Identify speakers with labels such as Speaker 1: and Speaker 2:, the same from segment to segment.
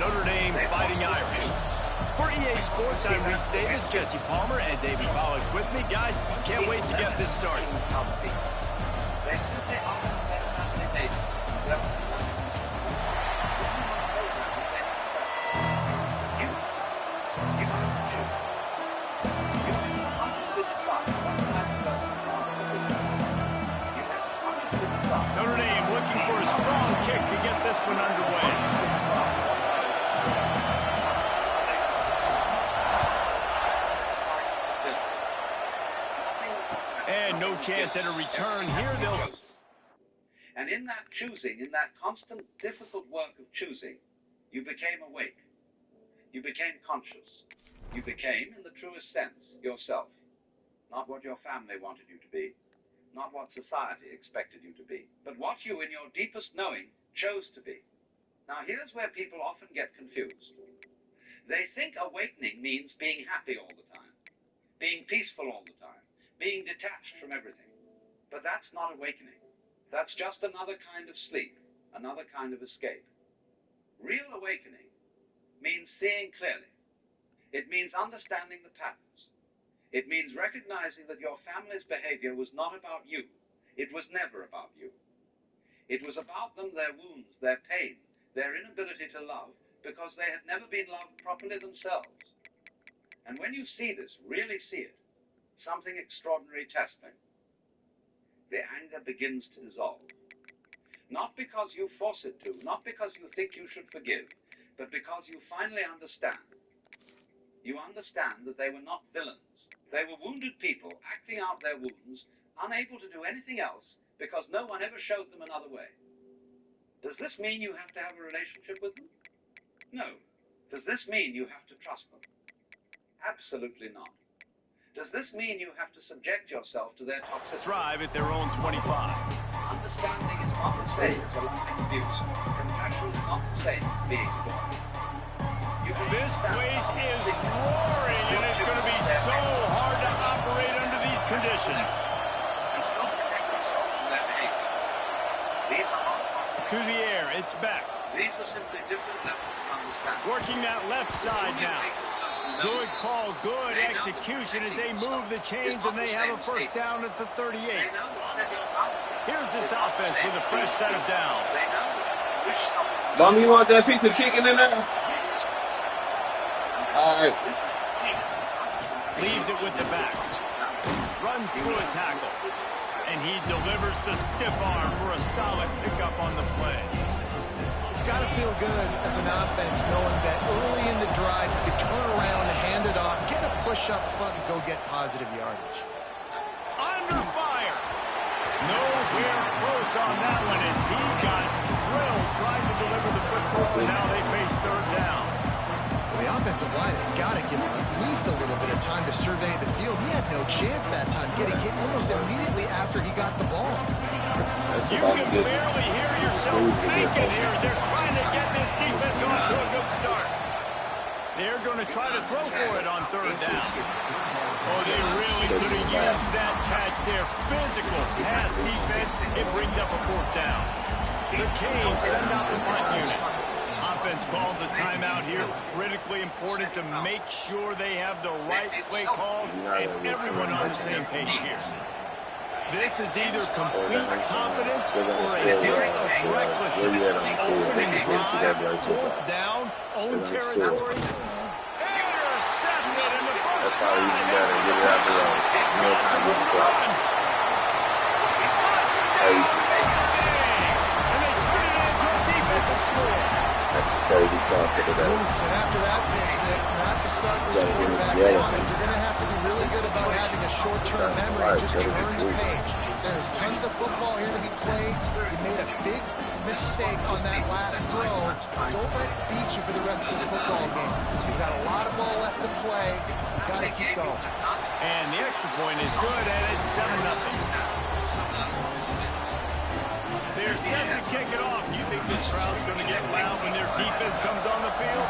Speaker 1: Notre Dame Fighting Irish. For EA Sports, I'm Reese Davis, Jesse Palmer, and Davey Pollack with me. Guys, can't wait to get this started. Notre Dame looking for a strong kick to get this one underway. And no chance at a return here.
Speaker 2: And in that choosing, in that constant, difficult work of choosing, you became awake. You became conscious. You became, in the truest sense, yourself. Not what your family wanted you to be. Not what society expected you to be. But what you, in your deepest knowing, chose to be. Now, here's where people often get confused. They think awakening means being happy all the time. Being peaceful all the time. Being detached from everything. But that's not awakening. That's just another kind of sleep, another kind of escape. Real awakening means seeing clearly. It means understanding the patterns. It means recognizing that your family's behavior was not about you. It was never about you. It was about them, their wounds, their pain, their inability to love, because they had never been loved properly themselves. And when you see this, really see it, something extraordinary tests me. The anger begins to dissolve. Not because you force it to, not because you think you should forgive, but because you finally understand. You understand that they were not villains. They were wounded people acting out their wounds, unable to do anything else because no one ever showed them another way. Does this mean you have to have a relationship with them? No. Does this mean you have to trust them? Absolutely not. Does this mean you have to subject yourself to their toxicity?
Speaker 1: Drive at their own 25.
Speaker 2: Understanding is not the same as allowing abuse. Compassion is not the same as being born.
Speaker 1: This place is roaring, and it's going to be so hard to operate under these conditions.
Speaker 2: And still protect yourself from their behavior. These are not
Speaker 1: to the air, it's back.
Speaker 2: These are simply different levels of understanding.
Speaker 1: Working that left side now. Good call, good execution as they move the chains and they have a first down at the 38. Here's this offense with a fresh set of downs.
Speaker 3: Mom, you want that piece of chicken in there? All right.
Speaker 1: Leaves it with the back. Runs through a tackle. And he delivers the stiff arm for a solid pickup on the play.
Speaker 4: It's got to feel good as an offense knowing that early in the drive you could turn around, hand it off, get a push up front, and go get positive yardage.
Speaker 1: Under fire. Nowhere close on that one as he got drilled trying to deliver the football, and now they face third down.
Speaker 4: Well, the offensive line has got to give him at least a little bit of time to survey the field. He had no chance that time, getting hit almost immediately after he got the ball.
Speaker 1: You can barely hear yourself thinking here as they're trying to get this defense off to a good start. They're going to try to throw for it on third down. Oh, they really could have used that catch. Their physical pass defense, it brings up a fourth down. The Canes send out the punt unit. Offense calls a timeout here. Critically important to make sure they have the right play called and everyone on the same page here. This is either complete confidence or a hint of recklessness. Opening drive, fourth down, own territory. Intercepted in the first time. Run. And they turn it into a defensive score.
Speaker 3: That's a crazy start for the day.
Speaker 4: And after that pick six, not the start this quarterback wanted. You're going to have to be really good about having a short-term memory and just turn the page. There's tons of football here to be played. You made a big mistake on that last throw. Don't let it beat you for the rest of this football game. You've got a lot of ball left to play. You've got to keep going.
Speaker 1: And the extra point is good, and it's 7-0. They're set to kick it off. You think this crowd's going to get loud when their defense comes on the field?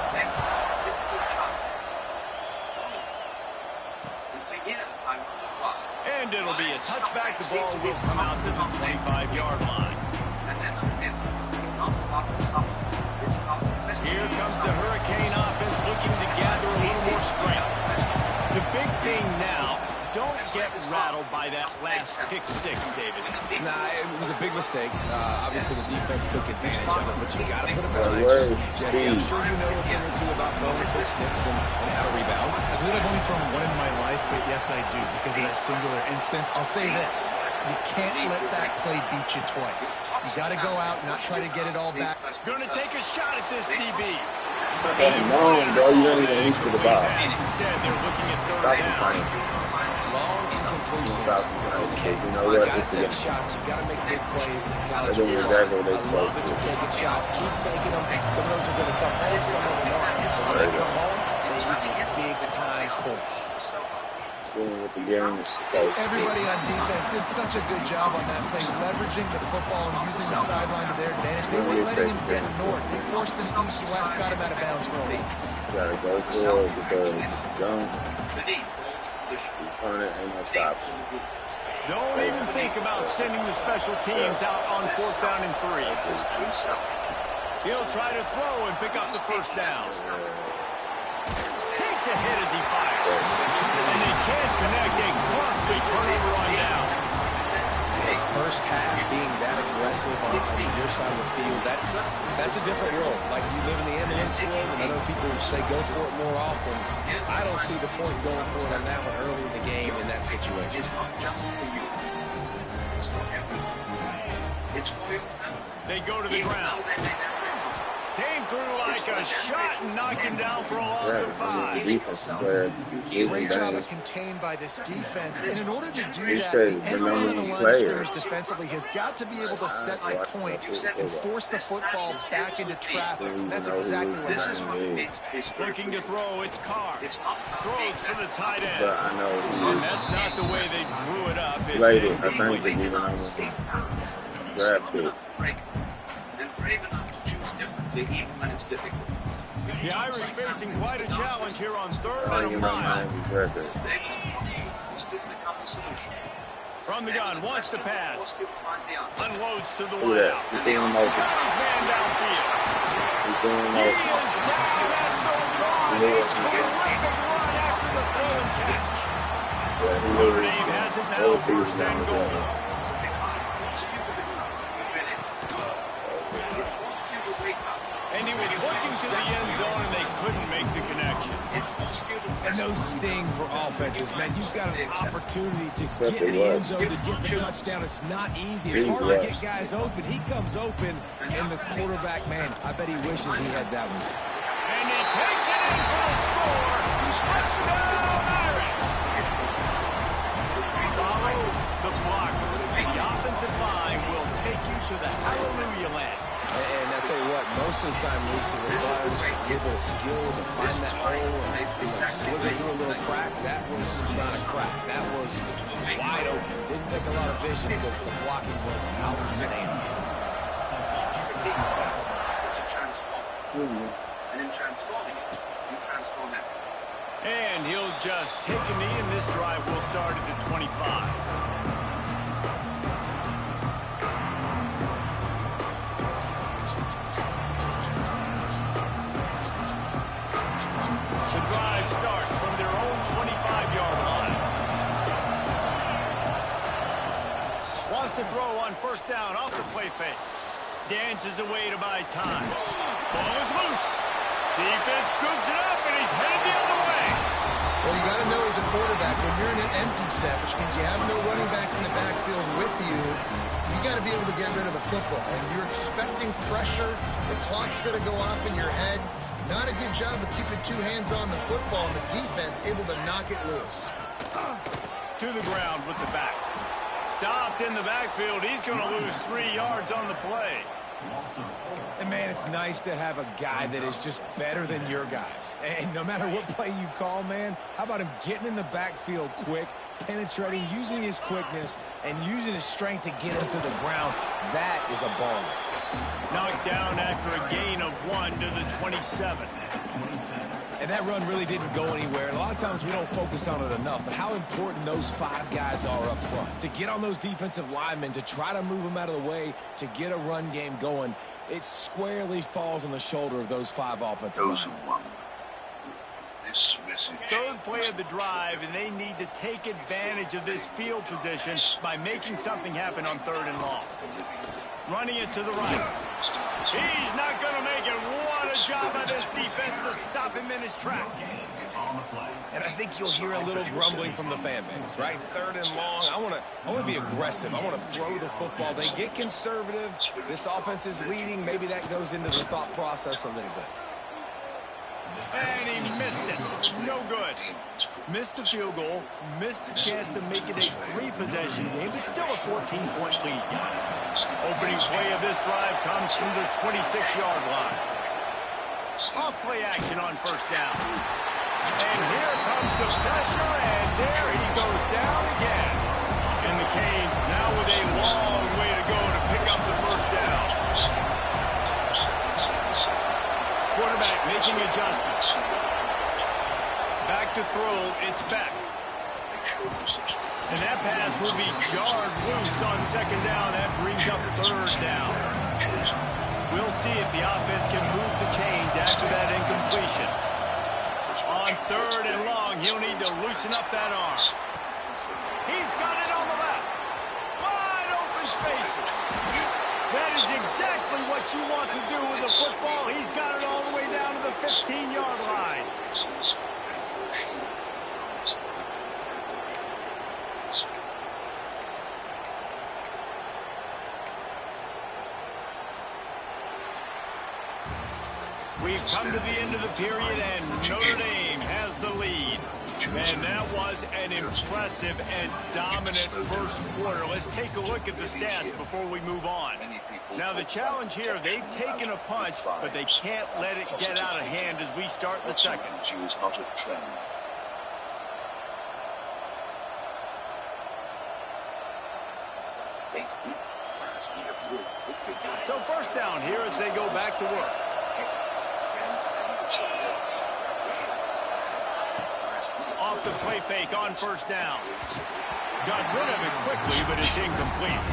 Speaker 1: And it'll be a touchback. The ball will come out to the 25-yard line. Here comes the Hurricane offense looking to gather a little more strength. The big thing now, don't get rattled by that last pick-6, David.
Speaker 5: Nah, it was a big mistake. Obviously, the defense took advantage of it, but you got to put it behind you. Jesse, I'm sure you know a thing or two about throwing a pick-6 and how to rebound.
Speaker 4: I believe I've only thrown one in my life, but yes, I do, because of that singular instance. I'll say this. You can't let that play beat you twice. You got to go out, not try to get it all back.
Speaker 1: Going to take a shot at this DB.
Speaker 3: Long, bro. You don't even reach for the ball.
Speaker 1: Instead, they're looking at third down.
Speaker 5: Long incompletions. Okay,
Speaker 3: you know what?
Speaker 5: you got to take shots. You got to make big plays in college football. I love that you're taking shots. Keep taking them. Some of those are going to come home. Some of them aren't. But when they come home, they equal big-time points.
Speaker 3: With the games.
Speaker 4: Everybody on defense did such a good job on that play, leveraging the football and using the sideline to their advantage. They were letting him get north. They forced him east-west, got him out of bounds for a loss.
Speaker 3: Gotta go for it because don't turn it, ain't no stop.
Speaker 1: Don't even think about sending the special teams out on 4th down and 3. He'll try to throw and pick up the first down. Takes a hit as he fires. And they can't connect a costly turnover on down.
Speaker 5: Hey, first half being that aggressive on your side of the field, that's a different world. Like, you live in the ambulance world, and I know people say go for it more often. I don't see the point going for it on that one early in the game in that situation.
Speaker 2: It's not just for you. It's for everyone. It's for your family.
Speaker 1: They go to the ground. Came through like a shot and knocked him down for a loss of 5.
Speaker 4: Great job of contained by this defense. And in order to do that, the end man on the line of scrimmage defensively has got to be able to set the point and force the football back into traffic. And that's exactly what happened.
Speaker 1: Looking to throw, it's Carr. Throws for the tight end.
Speaker 3: And
Speaker 1: that's not the way they drew it up. It's
Speaker 3: later, I think they even almost grabbed it.
Speaker 2: And brave enough to choose differently even when it's difficult.
Speaker 1: The Irish facing quite a challenge here on 3rd and a mile. From the gun, wants to pass. Unloads to the one out.
Speaker 3: He's doing most of it.
Speaker 1: Man downfield.
Speaker 3: He's doing
Speaker 1: He
Speaker 3: most
Speaker 1: is
Speaker 3: of it.
Speaker 1: down at the run. It's a terrific run after the throw and catch. Notre Dame has it now, 1st and goal. And he was looking to the end zone, and they couldn't make the connection.
Speaker 5: And those sting for offenses, man. You've got an opportunity to get in the end zone, to get the touchdown. It's not easy. It's hard to get guys open. He comes open, and the quarterback, man, I bet he wishes he had that one.
Speaker 1: And he takes it in for the score. Touchdown, Irish! Follow the blocker. The offensive line will take you to the hallelujah land.
Speaker 5: And I tell you what, most of the time, Lisa, requires a little bit of skill to find that hole and slither through a little crack. That was not a crack. That was wide open. Didn't take a lot of vision because the blocking was outstanding.
Speaker 2: And in transforming it, you transform it.
Speaker 1: And he'll just take a knee, and this drive will start at the 25. The drive starts from their own 25-yard line. Wants to throw on 1st down off the play fake. Dances away to buy time. Ball is loose. Defense scoops it up, and he's headed the other way.
Speaker 4: Well, you got to know as a quarterback, when you're in an empty set, which means you have no running backs in the backfield with you, you got to be able to get rid of the football. And you're expecting pressure. The clock's going to go off in your head. Not a good job of keeping 2 hands on the football, and the defense able to knock it loose.
Speaker 1: To the ground with the back. Stopped in the backfield. He's going to lose 3 yards on the play.
Speaker 5: And, man, it's nice to have a guy that is just better than your guys. And no matter what play you call, man, how about him getting in the backfield quick, penetrating, using his quickness, and using his strength to get him to the ground? That is a baller.
Speaker 1: Knocked down after a gain of 1 to the 27.
Speaker 5: And that run really didn't go anywhere. And a lot of times we don't focus on it enough, but how important those 5 guys are up front. To get on those defensive linemen, to try to move them out of the way, to get a run game going, it squarely falls on the shoulder of those 5 offensive linemen.
Speaker 1: Third play of the drive, and they need to take advantage of this field position by making something happen on 3rd and long. Running it to the right. He's not going to make it. What a job by this defense to stop him in his tracks.
Speaker 5: And I think you'll hear a little grumbling from the fan base, right? 3rd and long. I want to be aggressive. I want to throw the football. They get conservative. This offense is leading. Maybe that goes into the thought process a little bit.
Speaker 1: And he missed it. No good. Missed the field goal. Missed the chance to make it a 3-possession game. It's still a 14-point lead, guys. Opening play of this drive comes from the 26-yard line. Off play action on 1st down. And here comes the pressure, and there he goes down again. And the Canes now with a long way to go to pick up the 1st down. Quarterback making adjustments. Back to throw, it's back. And that pass will be jarred loose on 2nd down. That brings up 3rd down. We'll see if the offense can move the chains after that incompletion. On 3rd and long, he'll need to loosen up that arm. He's got it on the left. Wide open spaces. That is exactly what you want to do with the football. He's got it all the way down to the 15-yard line. We've come to the end of the period, and Notre Dame has the lead. And that was an impressive and dominant first quarter. Let's take a look at the stats before we move on. Now, the challenge here, they've taken a punch, but they can't let it get out of hand as we start the second. So 1st down here as they go back to work. Off the play fake on 1st down. Got rid of it quickly, but it's incomplete.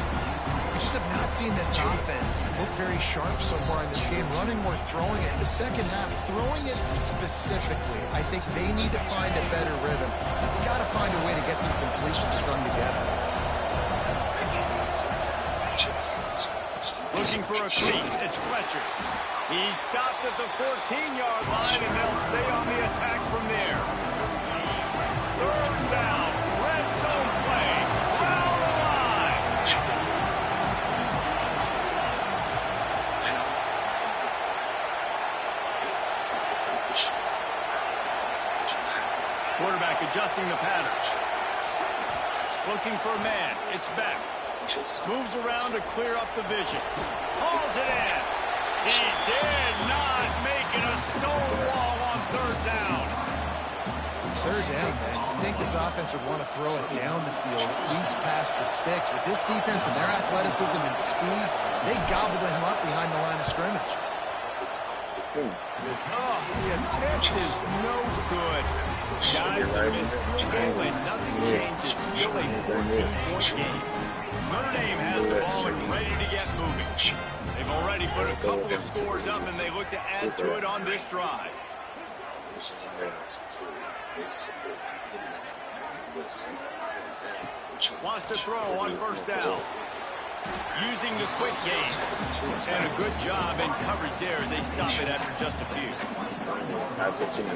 Speaker 4: We just have not seen this offense look very sharp so far in this game. Running more, throwing it. In the second half, throwing it specifically. I think they need to find a better rhythm. We've got to find a way to get some completion strung together.
Speaker 1: Looking for a crease. It's Fletcher. He's stopped at the 14-yard line, and they'll stay on the attack from there. 3rd down. Red zone play. Foul the line. Quarterback adjusting the pattern. Looking for a man. It's back. Moves around to clear up the vision. Hauls it in. He did not make it a stone wall on 3rd down.
Speaker 4: 3rd down, man. I think this offense would want to throw it down the field, at least past the sticks. With this defense and their athleticism and speed, they gobbled him up behind the line of scrimmage.
Speaker 1: Oh, the attempt is no good. Guys, it's still and nothing changes. Still a 14-point game. Notre Dame has the ball and ready to get moving. They've already put a couple of scores up, and they look to add to it on this drive. Wants to throw on 1st down. Using the quick game. And a good job in coverage there as they stop it after just a few.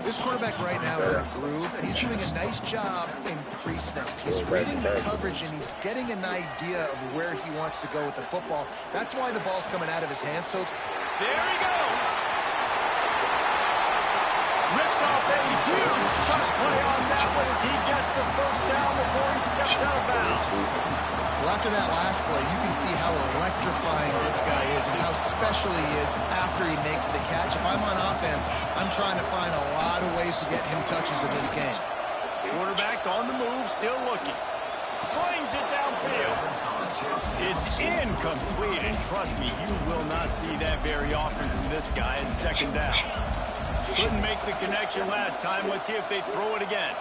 Speaker 4: This quarterback right now is in a groove, and he's doing a nice job in pre-snap. He's reading the coverage, and he's getting an idea of where he wants to go with the football. That's why the ball's coming out of his hands. So
Speaker 1: there he goes. Ripped off a huge shot play on that one as he gets the 1st down before he steps out of bounds.
Speaker 4: Well, after that last play, you can see how electrifying this guy is and how special he is after he makes the catch. If I'm on offense, I'm trying to find a lot of ways to get him touches in this game.
Speaker 1: Quarterback on the move, still looking. Slings it downfield. It's incomplete, and trust me, you will not see that very often from this guy in 2nd down. Couldn't make the connection last time. Let's see if they throw it again.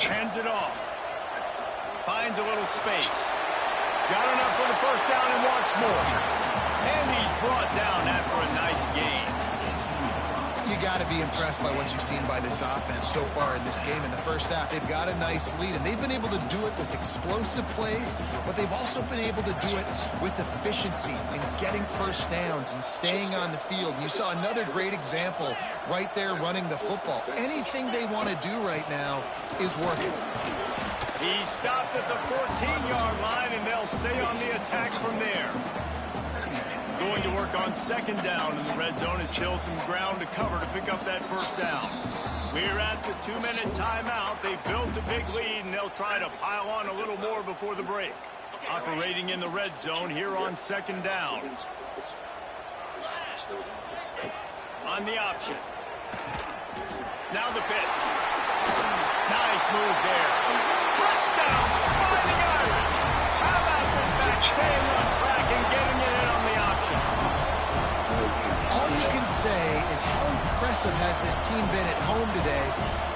Speaker 1: Hands it off. Finds a little space. Got enough for the first down and wants more. And he's brought down after a nice gain.
Speaker 4: You got to be impressed by what you've seen by this offense so far in this game. In the first half, they've got a nice lead, and they've been able to do it with explosive plays, but they've also been able to do it with efficiency and getting first downs and staying on the field. You saw another great example right there running the football. Anything they want to do right now is working.
Speaker 1: He stops at the 14-yard line, and they'll stay on the attack from there. Going to work on second down in the red zone. Is still some ground to cover to pick up that first down. We're at the 2-minute timeout. They built a big lead, and they'll try to pile on a little more before the break. Operating in the red zone here on second down. On the option. Now the pitch. Nice move there. Touchdown! Finding Iron. How about this back staying on track and getting it in on the option?
Speaker 4: All you can say is how impressive has this team been at home today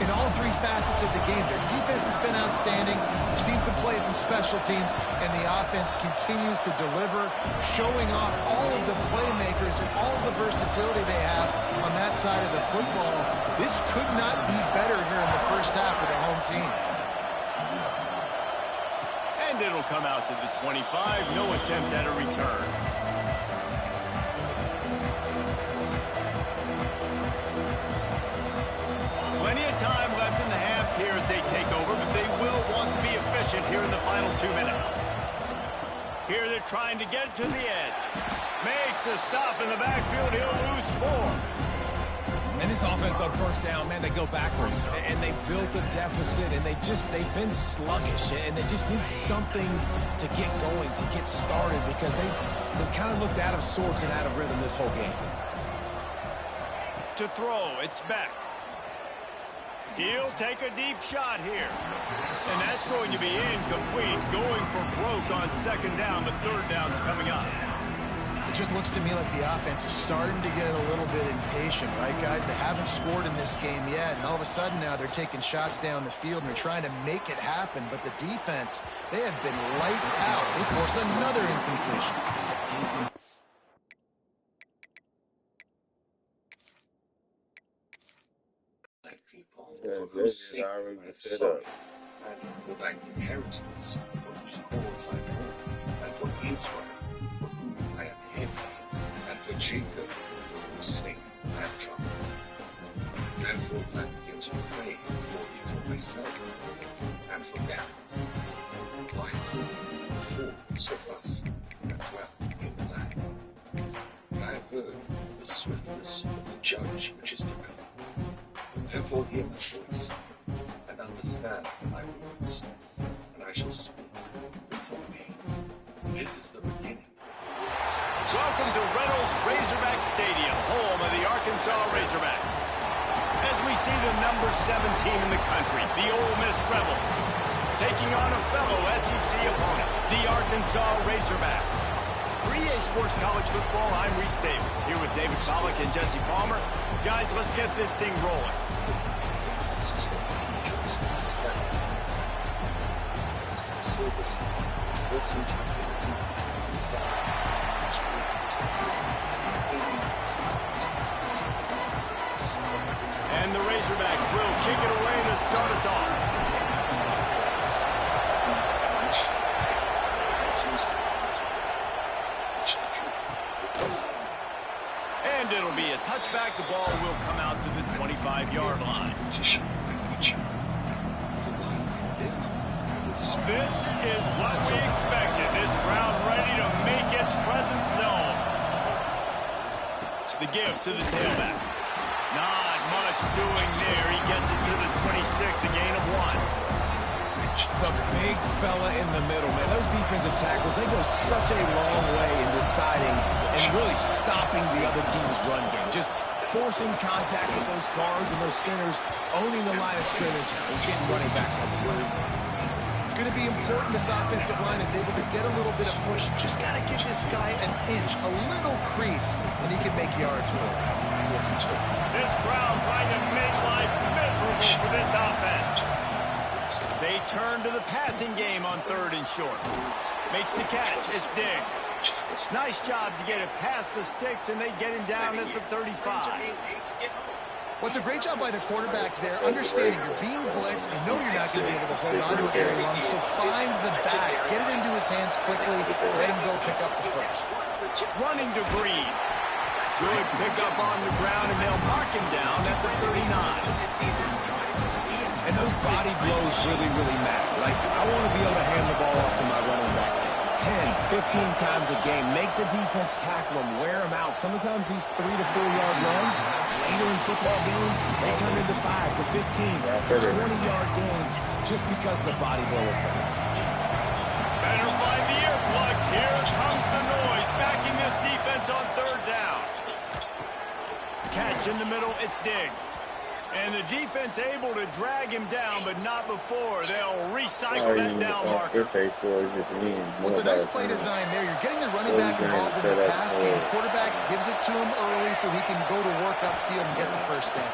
Speaker 4: in all three facets of the game. Their defense has been outstanding. We've seen some plays in special teams, and the offense continues to deliver, showing off all of the playmakers and all of the versatility they have on that side of the football. This could not be better here in the first half for the home team.
Speaker 1: And it'll come out to the 25. No attempt at a return. Plenty of time left in the half here as they take over, but they will want to be efficient here in the final 2 minutes. Here they're trying to get to the edge. Makes a stop in the backfield. He'll lose 4.
Speaker 5: And this offense on first down, man, they go backwards. And they built a deficit, and they've been sluggish. And they just need something to get going, to get started, because they've kind of looked out of sorts and out of rhythm this whole game.
Speaker 1: To throw, it's back. He'll take a deep shot here. And that's going to be incomplete. Going for broke on second down, but third down's coming up.
Speaker 4: It just looks to me like the offense is starting to get a little bit impatient, right, guys? They haven't scored in this game yet, and all of a sudden now they're taking shots down the field, and they're trying to make it happen. But the defense, they have been lights out. They force another incompletion.
Speaker 3: This is already set up.
Speaker 2: And for thy inheritance, for whose cause I mourn, and for Israel, for whom I am heavy, and for Jacob, for whose sake I am troubled. Therefore I begin to pray for thee for myself, and for them. My soul falls of us that dwell in the land. And I have heard the swiftness of the judge which is to come. Therefore hear my voice, and understand my words, and I shall speak before thee. This is the beginning of the words.
Speaker 1: Welcome to Reynolds Razorback Stadium, home of the Arkansas Razorbacks. As we see the number 7 team in the country, the Ole Miss Rebels, taking on a fellow SEC opponent, the Arkansas Razorbacks. For EA Sports College Football, I'm Reese Davis, here with David Pollack and Jesse Palmer. Guys, let's get this thing rolling. And the Razorbacks will kick it away to start us off. And it'll be a touchback. The ball will come out to the 25-yard line. This is what we expected. This crowd ready to make its presence known. The gift to the tailback. Not much doing there. He gets it to the 26, a gain of 1.
Speaker 5: The big fella in the middle, man. Those defensive tackles, they go such a long way in deciding and really stopping the other team's run game. Just forcing contact with those guards and those centers, owning the line of scrimmage, and getting running backs on the ground.
Speaker 4: It's going to be important this offensive line is able to get a little bit of push. Just got to give this guy an inch, a little crease, and he can make yards for it.
Speaker 1: This crowd trying to make life miserable for this offense. They turn to the passing game on 3rd and short. Makes the catch. It's Diggs. Nice job to get it past the sticks, and they get him down at the 35.
Speaker 4: Well, it's a great job by the quarterback there, understanding you're being blitzed, you know you're not going to be able to hold on to it very long, so find the back, get it into his hands quickly, let him go pick up the first.
Speaker 1: Running to Green. Good pick up on the ground, and they'll mark him down at the 39.
Speaker 5: And those body blows really, really matter. Like, I want to be able to hand the ball off to my running back 10, 15 times a game. Make the defense tackle them, wear them out. Sometimes these 3 to 4 yard runs, later in football games, they turn into 5 to 15 to 20-yard games just because of the body blow effect.
Speaker 1: Better find the earplugs. Here comes the noise, backing this defense on 3rd down. Catch in the middle, it's Diggs. And the defense able to drag him down, but not before. They'll recycle that down marker.
Speaker 4: Well, it's a nice play design there. You're getting the running back involved in the pass game. Quarterback gives it to him early so he can go to work upfield and get the first down.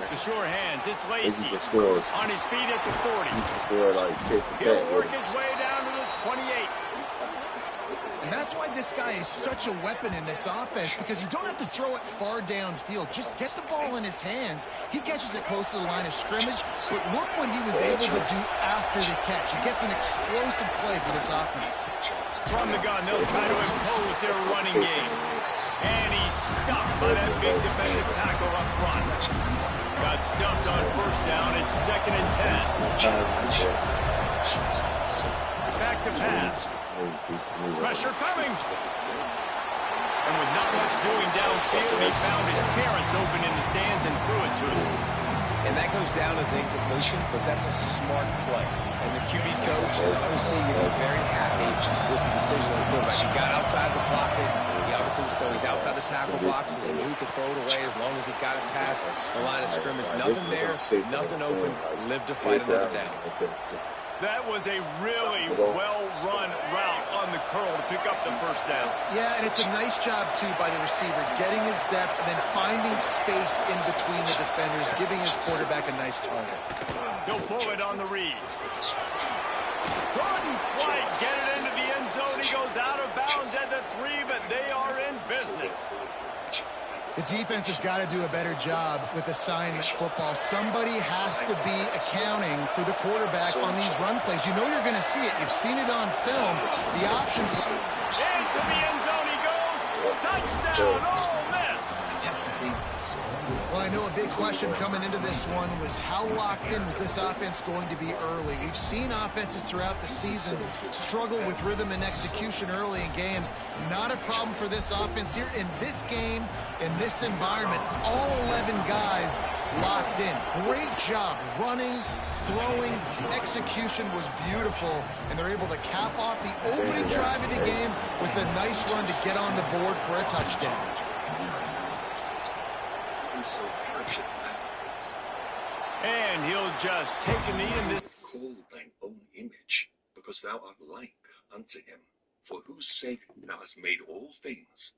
Speaker 1: The sure hands, it's Lacy. On his feet at the 40. He'll work his way down to the 28.
Speaker 4: And that's why this guy is such a weapon in this offense, because you don't have to throw it far downfield. Just get the ball in his hands. He catches it close to the line of scrimmage, but look what he was able to do after the catch. He gets an explosive play for this offense.
Speaker 1: From the gun, they'll try to impose their running game. And he's stuffed by that big defensive tackle up front. Got stuffed on 1st down. It's 2nd and 10. Back to pass. Pressure coming. And with not much doing downfield, he found his parents open in the stands and threw it to him.
Speaker 5: And that goes down as incompletion, but that's a smart play. And the QB coach and the OC will be very happy with the decision of the quarterback. He got outside the pocket. He obviously, so he's outside the tackle boxes. He knew he could throw it away as long as he got it past the line of scrimmage. Nothing there, nothing open. Live to fight another down.
Speaker 1: That was a really well-run route on the curl to pick up the 1st down.
Speaker 4: Yeah, and it's a nice job, too, by the receiver, getting his depth and then finding space in between the defenders, giving his quarterback a nice target.
Speaker 1: He'll pull it on the read. Couldn't quite get it into the end zone. He goes out of bounds at the 3, but they are in business.
Speaker 4: The defense has got to do a better job with assignment football. Somebody has to be accounting for the quarterback on these run plays. You know you're going to see it. You've seen it on film. The options.
Speaker 1: Into the end zone he goes. Touchdown, Ole Miss.
Speaker 4: Well, I know a big question coming into this one was how locked in was this offense going to be early? We've seen offenses throughout the season struggle with rhythm and execution early in games. Not a problem for this offense here in this game, in this environment. All 11 guys locked in. Great job running, throwing, execution was beautiful, and they're able to cap off the opening drive of the game with a nice run to get on the board for a touchdown.
Speaker 1: And he'll just take a knee in this.
Speaker 6: Call thine own image, because thou art like unto him. For whose sake thou hast made all things,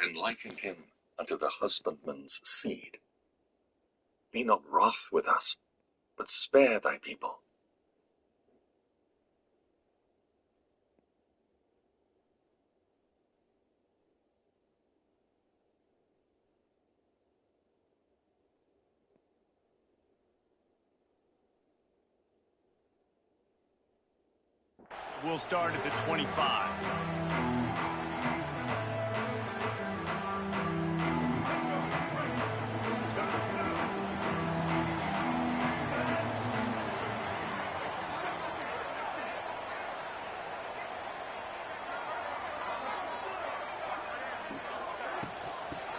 Speaker 6: and likened him unto the husbandman's seed. Be not wroth with us, but spare thy people.
Speaker 1: We'll start at the 25.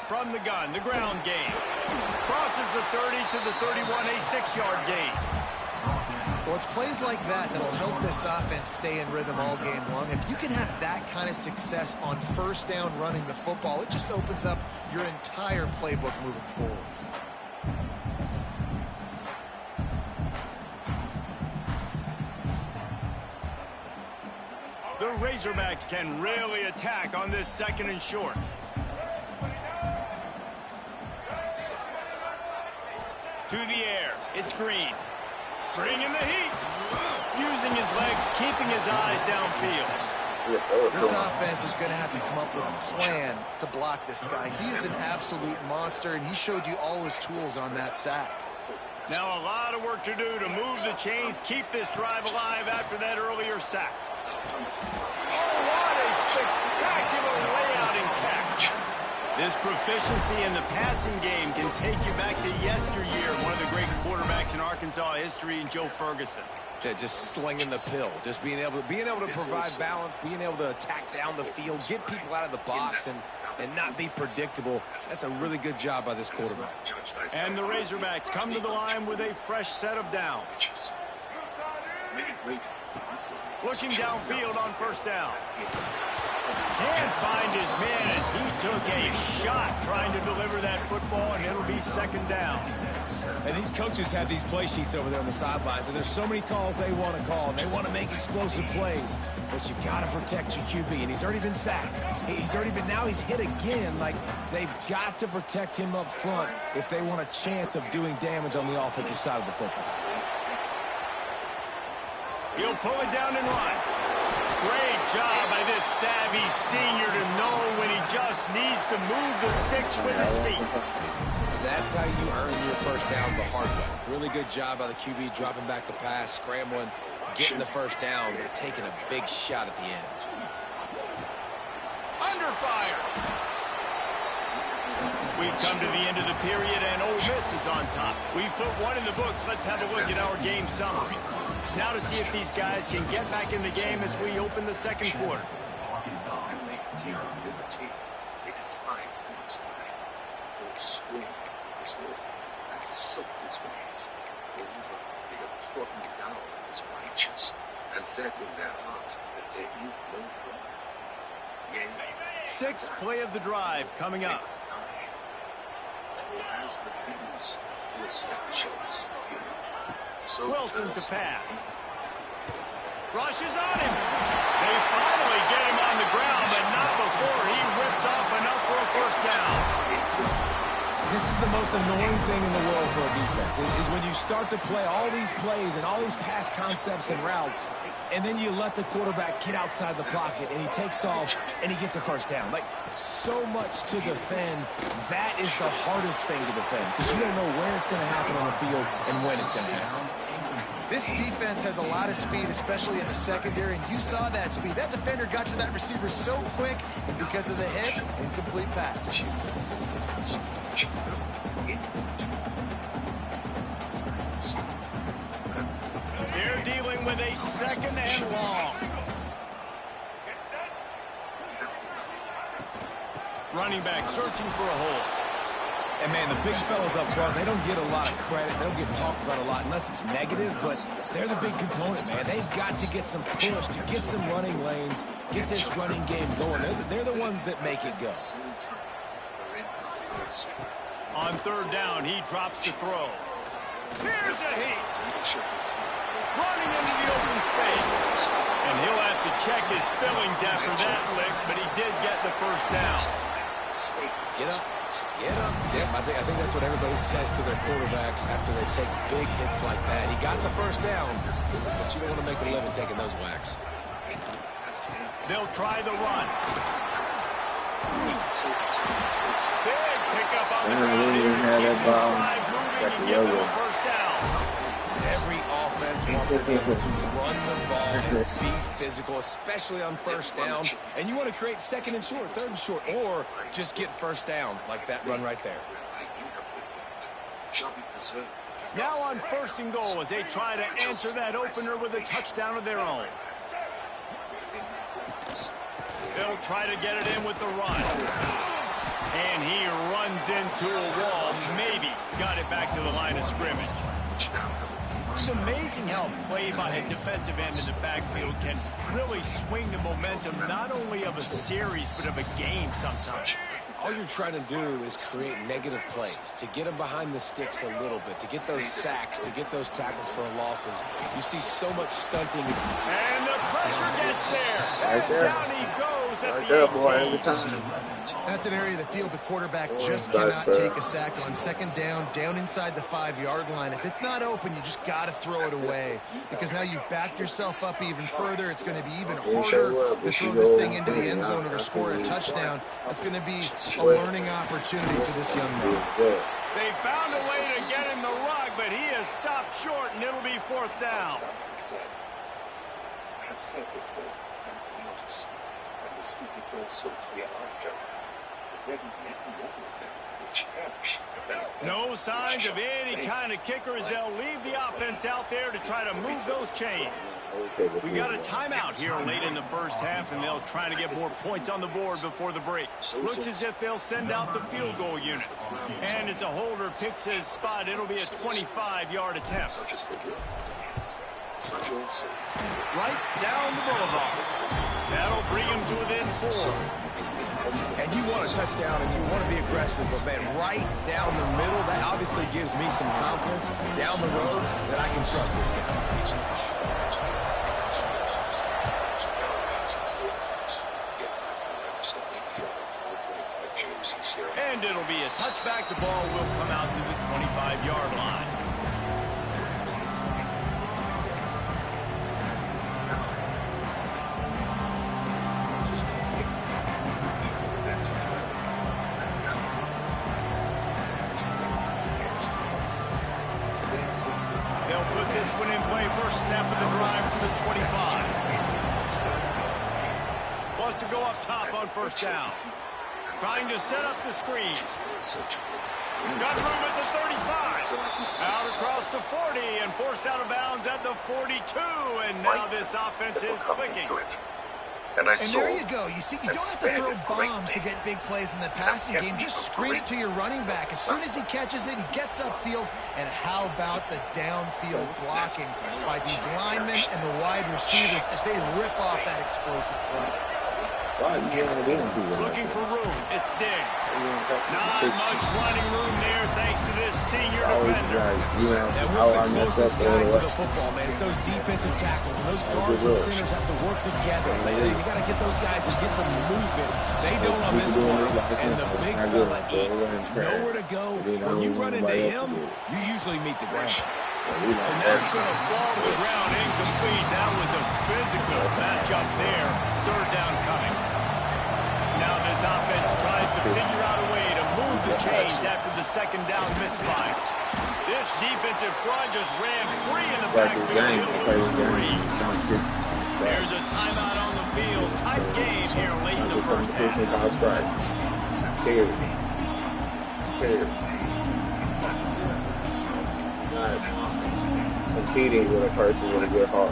Speaker 1: From the gun, the ground game. Crosses the 30 to the 31, a 6-yard gain.
Speaker 4: Well, it's plays like that that'll help this offense stay in rhythm all game long. If you can have that kind of success on 1st down running the football, it just opens up your entire playbook moving forward.
Speaker 1: The Razorbacks can really attack on this 2nd and short. To the air. It's Green. Bringing the heat. Using his legs, keeping his eyes downfield.
Speaker 4: This offense is going to have to come up with a plan to block this guy. He is an absolute monster, and he showed you all his tools on that sack.
Speaker 1: Now a lot of work to do to move the chains, keep this drive alive after that earlier sack. Oh, what a spectacular layout and catch. This proficiency in the passing game can take you back to yesteryear, one of the great quarterbacks in Arkansas history, Joe Ferguson.
Speaker 5: Yeah, just slinging the pill, just being able to provide balance, being able to attack down the field, get people out of the box, and not be predictable. That's a really good job by this quarterback.
Speaker 1: And the Razorbacks come to the line with a fresh set of downs. Looking downfield on 1st down. Can't find his man as he took a shot trying to deliver that football, and it'll be 2nd down.
Speaker 5: And these coaches have these play sheets over there on the sidelines, and there's so many calls they want to call, and they want to make explosive plays. But you got to protect your QB, and he's already been sacked. Now he's hit again. Like, they've got to protect him up front if they want a chance of doing damage on the offensive side of the football.
Speaker 1: He'll pull it down and run. Great job by this savvy senior to know when he just needs to move the sticks with his feet.
Speaker 5: That's how you earn your 1st down the hard way. Really good job by the QB dropping back the pass, scrambling, getting the 1st down, but taking a big shot at the end.
Speaker 1: Under fire. We've come to the end of the period, and Ole Miss is on top. We've put one in the books. Let's have a look at our game summary. Now to see if these guys can get back in the game as we open the 2nd quarter.
Speaker 6: And said in their heart that there is no God.
Speaker 1: 6th play of the drive coming up. Wilson to pass. Rushes on him. They finally get him on the ground, but not before he rips off enough for a 1st down.
Speaker 5: This is the most annoying thing in the world for a defense, is when you start to play all these plays and all these pass concepts and routes, and then you let the quarterback get outside the pocket, and he takes off, and he gets a 1st down. Like, so much to defend. That is the hardest thing to defend, because you don't know where it's going to happen on the field and when it's going to happen.
Speaker 4: This defense has a lot of speed, especially in the secondary, and you saw that speed. That defender got to that receiver so quick, and because of the hit, incomplete pass.
Speaker 1: They're dealing with a 2nd and long. Running back searching for a hole.
Speaker 5: And, man, the big fellas up front, they don't get a lot of credit. They don't get talked about a lot unless it's negative, but they're the big component, man. They've got to get some push, to get some running lanes, get this running game going. They're the ones that make it go.
Speaker 1: On 3rd down, he drops the throw. Here's a heat. Running into the open space. And he'll have to check his fillings after that lick, but he did get the 1st down.
Speaker 5: Get up. Get up. Yep, I think that's what everybody says to their quarterbacks after they take big hits like that. He got the 1st down, but you don't want to make a living taking those whacks.
Speaker 1: They'll try the run. Big pickup on the ground. First down.
Speaker 5: Every offense wants to be able to run the ball and be physical, especially on 1st down. And you want to create 2nd and short, 3rd and short, or just get 1st downs like that run right there.
Speaker 1: Now on 1st and goal as they try to answer that opener with a touchdown of their own. They'll try to get it in with the run. And he runs into a wall. Maybe got it back to the line of scrimmage. It's amazing how play by a defensive end in the backfield can really swing the momentum not only of a series but of a game sometimes.
Speaker 5: all you're trying to do is create negative plays, to get them behind the sticks a little bit, to get those sacks, to get those tackles for losses. You see so much stunting.
Speaker 1: And the pressure gets there.
Speaker 3: Right there.
Speaker 1: Down he goes at
Speaker 3: Right
Speaker 1: the
Speaker 3: there, boy,
Speaker 1: 18.
Speaker 3: every time.
Speaker 4: That's an area of the field the quarterback just cannot take a sack on. Second down inside the 5-yard line. If it's not open, you just got to throw it away, because now you've backed yourself up even further. It's going to be even harder to throw this thing into the end zone or to score a touchdown. That's going to be a learning opportunity for this young man.
Speaker 1: They found a way to get in the rug, but he is stopped short, and it'll be 4th down.
Speaker 6: I have said before, and notice, and the speaking also hereafter, the very never one of them will cherish.
Speaker 1: No signs of any kind of kickers. They'll leave the offense out there to try to move those chains. We got a timeout here late in the first half, and they'll try to get more points on the board before the break. Looks as if they'll send out the field goal unit. And as a holder picks his spot, it'll be a 25-yard attempt.
Speaker 6: Such as the will, yes. Such also.
Speaker 1: Right down the boulevard. That'll bring him to within 4.
Speaker 5: And you want a touchdown and you want to be aggressive, but man, right down the middle, that obviously gives me some confidence down the road that I can trust this guy.
Speaker 1: And it'll be a touchback. The ball will come out to the 25-yard line. They'll put this one in play. First snap of the drive from the 25. Plus to go up top on 1st down. Trying to set up the screen. Got room at the 35. Out across the 40 and forced out of bounds at the 42. And now this offense is clicking.
Speaker 4: And there you go. You see, you don't have to throw bombs to get big plays in the passing game. Just screen it to your running back. As soon as he catches it, he gets upfield. And how about the downfield blocking by these linemen and the wide receivers as they rip off that explosive play?
Speaker 1: Looking for room. It's Diggs. Not much running room there thanks to this senior defender.
Speaker 5: And what's the closest guy to the football, man? It's those defensive tackles. And those guards and centers have to work together. You got to get those guys and get some movement. They don't on this play. And the big fella eats. Nowhere to go. When you run into him, you usually meet the ground.
Speaker 1: And that's going to fall to the ground incomplete. That was a physical matchup there. 3rd down coming. Now this offense tries to figure out a way to move the chains after the 2nd down misfire. This defensive front just ran free in the backfield. He'll lose 3. There's a timeout on the field. Tight game here late in the first half.
Speaker 3: Competing with a person with a good heart.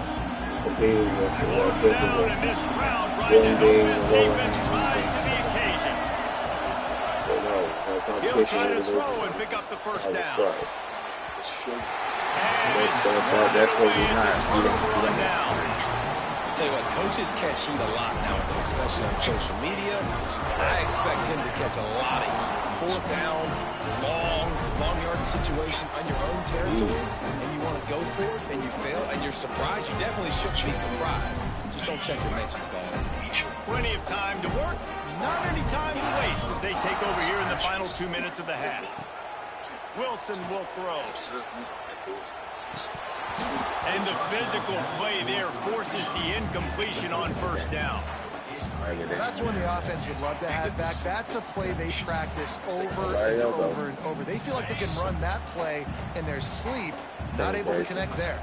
Speaker 3: Competing with a person with
Speaker 1: And this crowd trying to help this defense rise to the occasion. He'll try to throw and pick up the 1st down.
Speaker 3: That's what we're not.
Speaker 5: Tell you what, coaches catch heat a lot nowadays, especially on social media. I expect him to catch a lot of heat. 4th down, long yard situation on your own territory, and you want to go for it, and you fail, and you're surprised. You definitely shouldn't be surprised. Just don't check your mentions, guys.
Speaker 1: Plenty of time to work, not any time to waste as they take over here in the final 2 minutes of the half. Wilson will throw. And the physical play there forces the incompletion on 1st down.
Speaker 4: That's one the offense would love to have back. That's a play they practice over and over and over. They feel like they can run that play in their sleep, not able to connect there.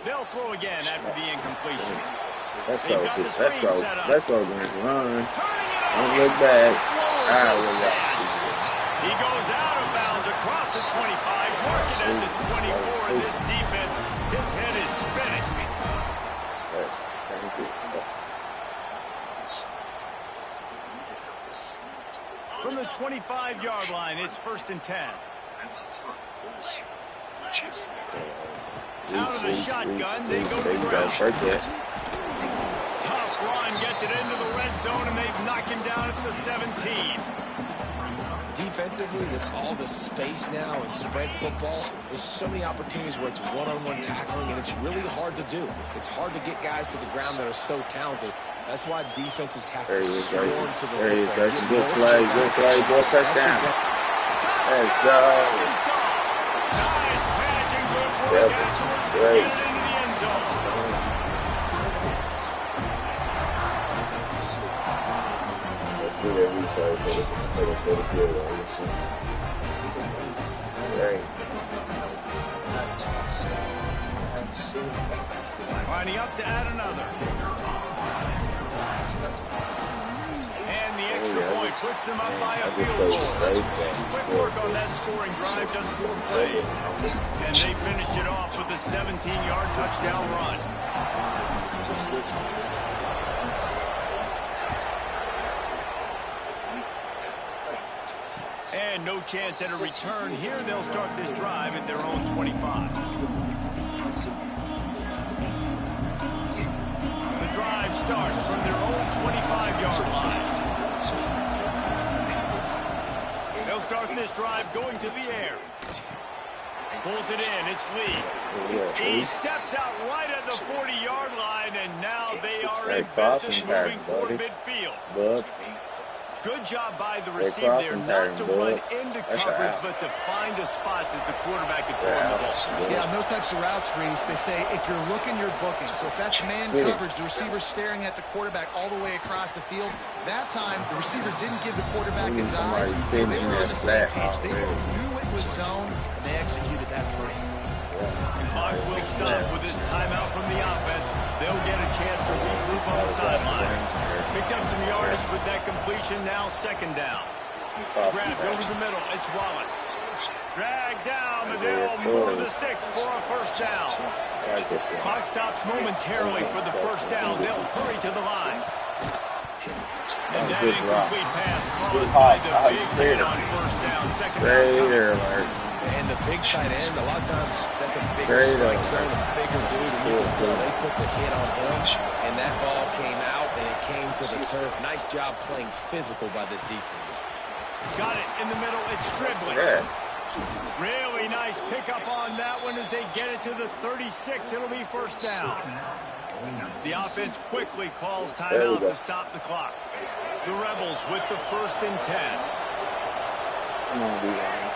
Speaker 1: They'll throw again after the incompletion.
Speaker 3: Let's go, let's go, run. Don't look back.
Speaker 1: He goes out of bounds across the 25, working at the 24, and this defense, his head is spinning. From the 25-yard line, it's 1st and 10. Out of the shotgun, they go to the ground. Tough this line gets it into the red zone, and they've knocked him down at the 17.
Speaker 5: Defensively, with all the space now and spread football, there's so many opportunities where it's one-on-one tackling, and it's really hard to do. It's hard to get guys to the ground that are so talented. That's why defenses have to swarm to the football.
Speaker 3: There you go. Good play, good touchdown. Let's go.
Speaker 1: Nice catch and good work afterwards to get it into the end zone.
Speaker 3: Let's see that replay.
Speaker 1: Lining up to add another. And the extra point puts them up by a field goal. Quick work on that scoring drive, just 4 plays. And they finished it off with a 17-yard touchdown run. And no chance at a return here. They'll start this drive at their own 25. The drive starts from their own 25-yard line. They'll start this drive going to the air. Pulls it in. It's Lee. He steps out right at the 40-yard line, and now they are in business moving toward midfield. Good job by the receiver there, not to run into coverage, but to find a spot that the quarterback can throw in the ball.
Speaker 4: Yeah, on those types of routes, Reese, they say if you're looking, you're booking. So if that's man coverage, the receiver's staring at the quarterback all the way across the field. That time, the receiver didn't give the quarterback his eyes, so they were on the same page. They both knew it was zone, and they executed that play.
Speaker 1: Clock will stop with this timeout from the offense. They'll get a chance to regroup on the sideline. Picked up some yardage with that completion. Now second down. Grabbed over the middle. It's Wallace. Dragged down, and they'll move the sticks for a first down. Clock stops momentarily for the first down. They'll hurry to the line. And that incomplete pass caused by the big hit on first down. Second down.
Speaker 5: And the big tight end, a lot of times that's a bigger strike zone, a bigger dude, and you can tell they put the hit on him, and that ball came out, and it came to the turf. Nice job playing physical by this defense.
Speaker 1: Got it in the middle. It's Dribbling. Really nice pickup on that one as they get it to the 36. It'll be first down. The offense quickly calls timeout to stop the clock. The Rebels with the 1st and 10.
Speaker 3: Come on, D-line.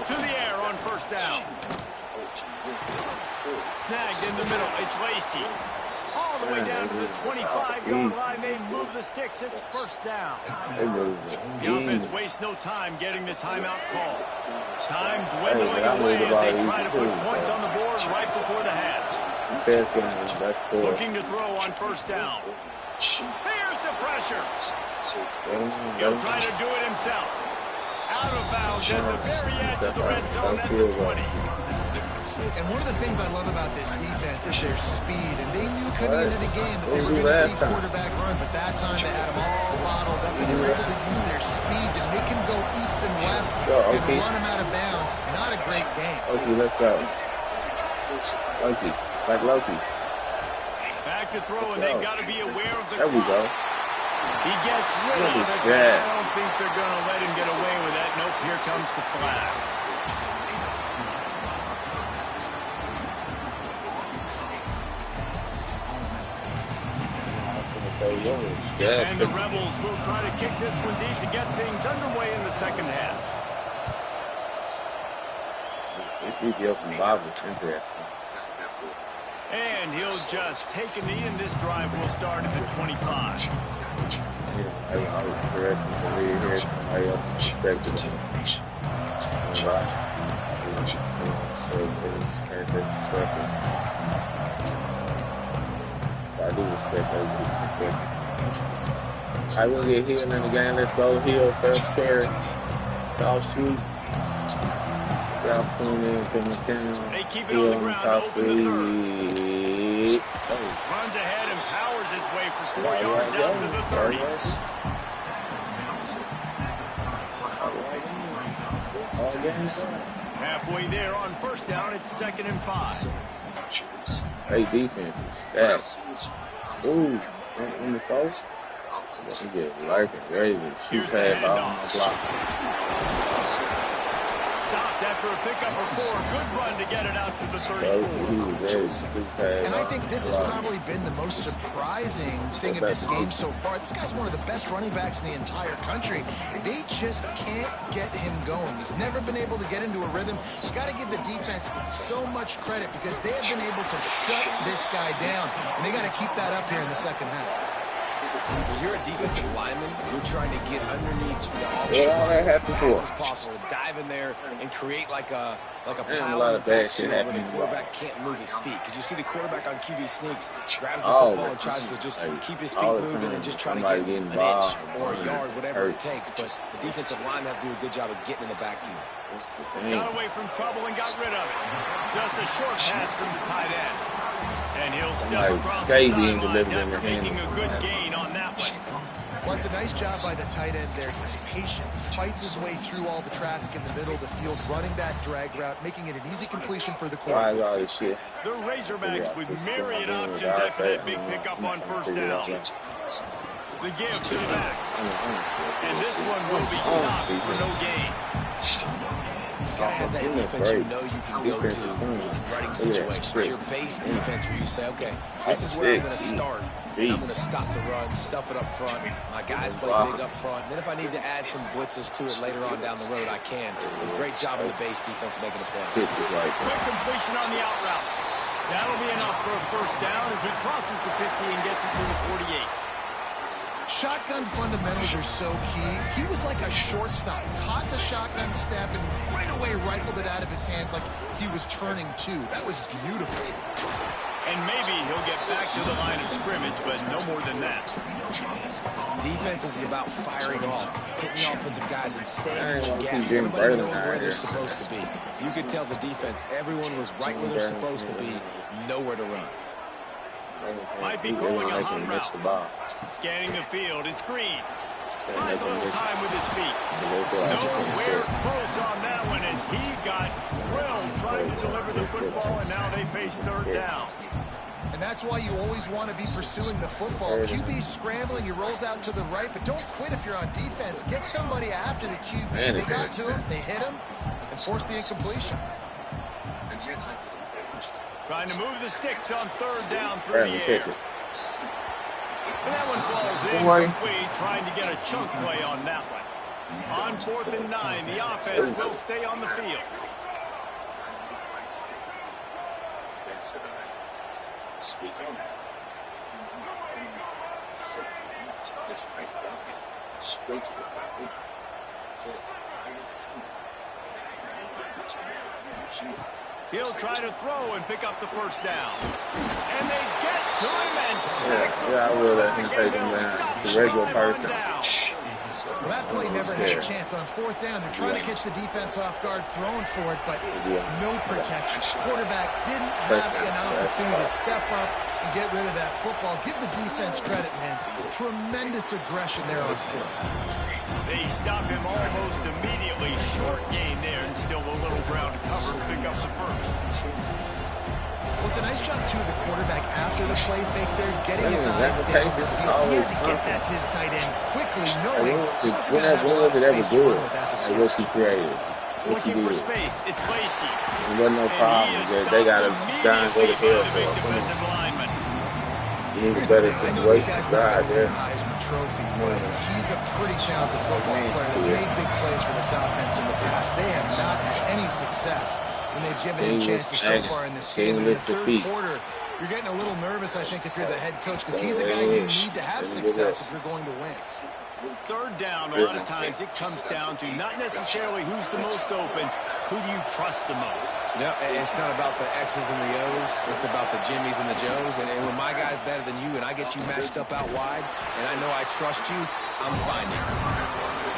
Speaker 1: To the air on first down. Snagged in the middle. It's Lacey. All the way down to the 25-yard line. They move the sticks. It's first down. The offense wastes no time getting the timeout call. Time dwindling away as they try to put points on the board right before the half. Looking to throw on first down. Here's the pressure. He'll try to do it himself. Out of bounds at the very edge of the red zone at the 20.
Speaker 4: And one of the things I love about this defense is their speed. And they knew coming into the game that they were going to see quarterback run, but that time they had them all bottled up. And they were able to use their speed to make him go east and west and run him out of bounds. Not a great game.
Speaker 3: Okay, let's go. Loki. It's like Loki.
Speaker 1: Back to throw, and they've got to be aware of the
Speaker 3: There we go.
Speaker 1: He gets rid of it, but I don't think they're going to let him get away with that. Nope, here comes the flag. And the Rebels will try to kick this one deep to get things underway in the second half.
Speaker 3: This Ethiopian Bob is interesting.
Speaker 1: And he'll just take a knee, and this drive will start at the 25.
Speaker 3: I was interested to read here somebody else's perspective. I do respect those perspectives. I will get Hill in the game. Let's go Hill. First carry. South Street. Opportunity to McKinnon.
Speaker 1: They keep it on the ground to open the third. Runs ahead and powers his way for 4 yards out to the 30. Halfway there on first down, it's 2nd and 5.
Speaker 3: Hey, defense is fast. Ooh, on the post. You get lurking, ready to shoot past all my block.
Speaker 1: Stopped after a pickup of 4. Good run to get it out to the 34.
Speaker 4: And I think this has probably been the most surprising thing in this game so far. This guy's one of the best running backs in the entire country. They just can't get him going. He's never been able to get into a rhythm. You got to give the defense so much credit because they have been able to shut this guy down. And they got to keep that up here in the second half.
Speaker 5: When you're a defensive lineman, you're trying to get underneath the offense as fast as possible, dive in there and create like a pile of test where the quarterback can't move his feet. Because you see the quarterback on QB sneaks, grabs the football and tries to just keep his feet moving and just try to get an inch or a yard, whatever it takes. But the defensive linemen have to do a good job of getting in the backfield.
Speaker 1: Got away from trouble and got rid of it. Just a short pass from the tight end. And he'll step across the sideline after making a good gain on that one.
Speaker 4: Well, it's a nice job by the tight end there. He's patient, fights his way through all the traffic in the middle of the field, running that drag route, making it an easy completion for the quarterback.
Speaker 1: The Razorbacks with myriad options after that big pickup on first down. The give to the back. And this one will be stopped for no gain.
Speaker 5: You gotta have that defense you know you can go to in running situations. Your base defense where you say, okay, this is where I'm going to start. And I'm going to stop the run, stuff it up front. My guys play big up front. And then if I need to add some blitzes to it later on down the road, I can. A great job in the base defense making a play.
Speaker 1: Quick completion on the out route. That'll be enough for a first down as he crosses the 50 and gets it to the 48.
Speaker 4: Shotgun fundamentals are so key. He was like a shortstop. Caught the shotgun snap and right away rifled it out of his hands like he was turning two. That was beautiful.
Speaker 1: And maybe he'll get back to the line of scrimmage, but no more than that.
Speaker 5: Defense is about firing off, hitting the offensive guys and staying in gaps. Everybody knows where they're supposed to be. You could tell the defense, everyone was right where they're supposed to be, nowhere to run.
Speaker 1: Might be calling a hot route. Scanning the field, it's Green. Buys a little time with his feet. Nowhere close on that one as he got drilled trying to deliver the football, and now they face third down.
Speaker 4: And that's why you always want to be pursuing the football. QB's scrambling, he rolls out to the right, but don't quit if you're on defense. Get somebody after the QB. They got to him, they hit him, and force the incompletion.
Speaker 1: Trying to move the sticks on third down through the air. That one falls incomplete, trying to get a chunk play on that one. On 4th and 9, the offense will stay on the field. He'll try to throw and pick up the first down. And they get to him and sack him.
Speaker 3: Yeah, I will let him take him down. The regular person.
Speaker 4: Well, that play never had a chance on 4th down. They're trying to catch the defense off guard, throwing for it, but no protection. Quarterback didn't have an opportunity to step up and get rid of that football. Give the defense credit, man. Tremendous aggression there on foot.
Speaker 1: They stop him almost immediately. Short gain there and still a little ground to cover to pick up the first.
Speaker 4: Well, it's a nice job, too, of the quarterback after the play fake there, getting his eyes down the field. He had to get that to his tight end quickly, knowing he wasn't going to have a lot of space to run with that to
Speaker 3: what he created.
Speaker 1: Looking for space, it's Lacey.
Speaker 3: There wasn't no problem. They got to down go to hell for it. You need a better situation to drive there.
Speaker 4: Heisman Trophy, but he's a pretty talented football player that's made big plays for this offense in the past. They have not had any success when they've given him chances so far in this game. In the third quarter, you're getting a little nervous, I think, if you're the head coach, because he's a guy you need to have success if you're going to win.
Speaker 1: Third down, a lot of times it comes down to not necessarily who's the most open, who do you trust the most?
Speaker 5: No, it's not about the X's and the O's. It's about the Jimmys and the Joes. And when my guy's better than you and I get you matched up out wide, and I know I trust you, I'm finding you.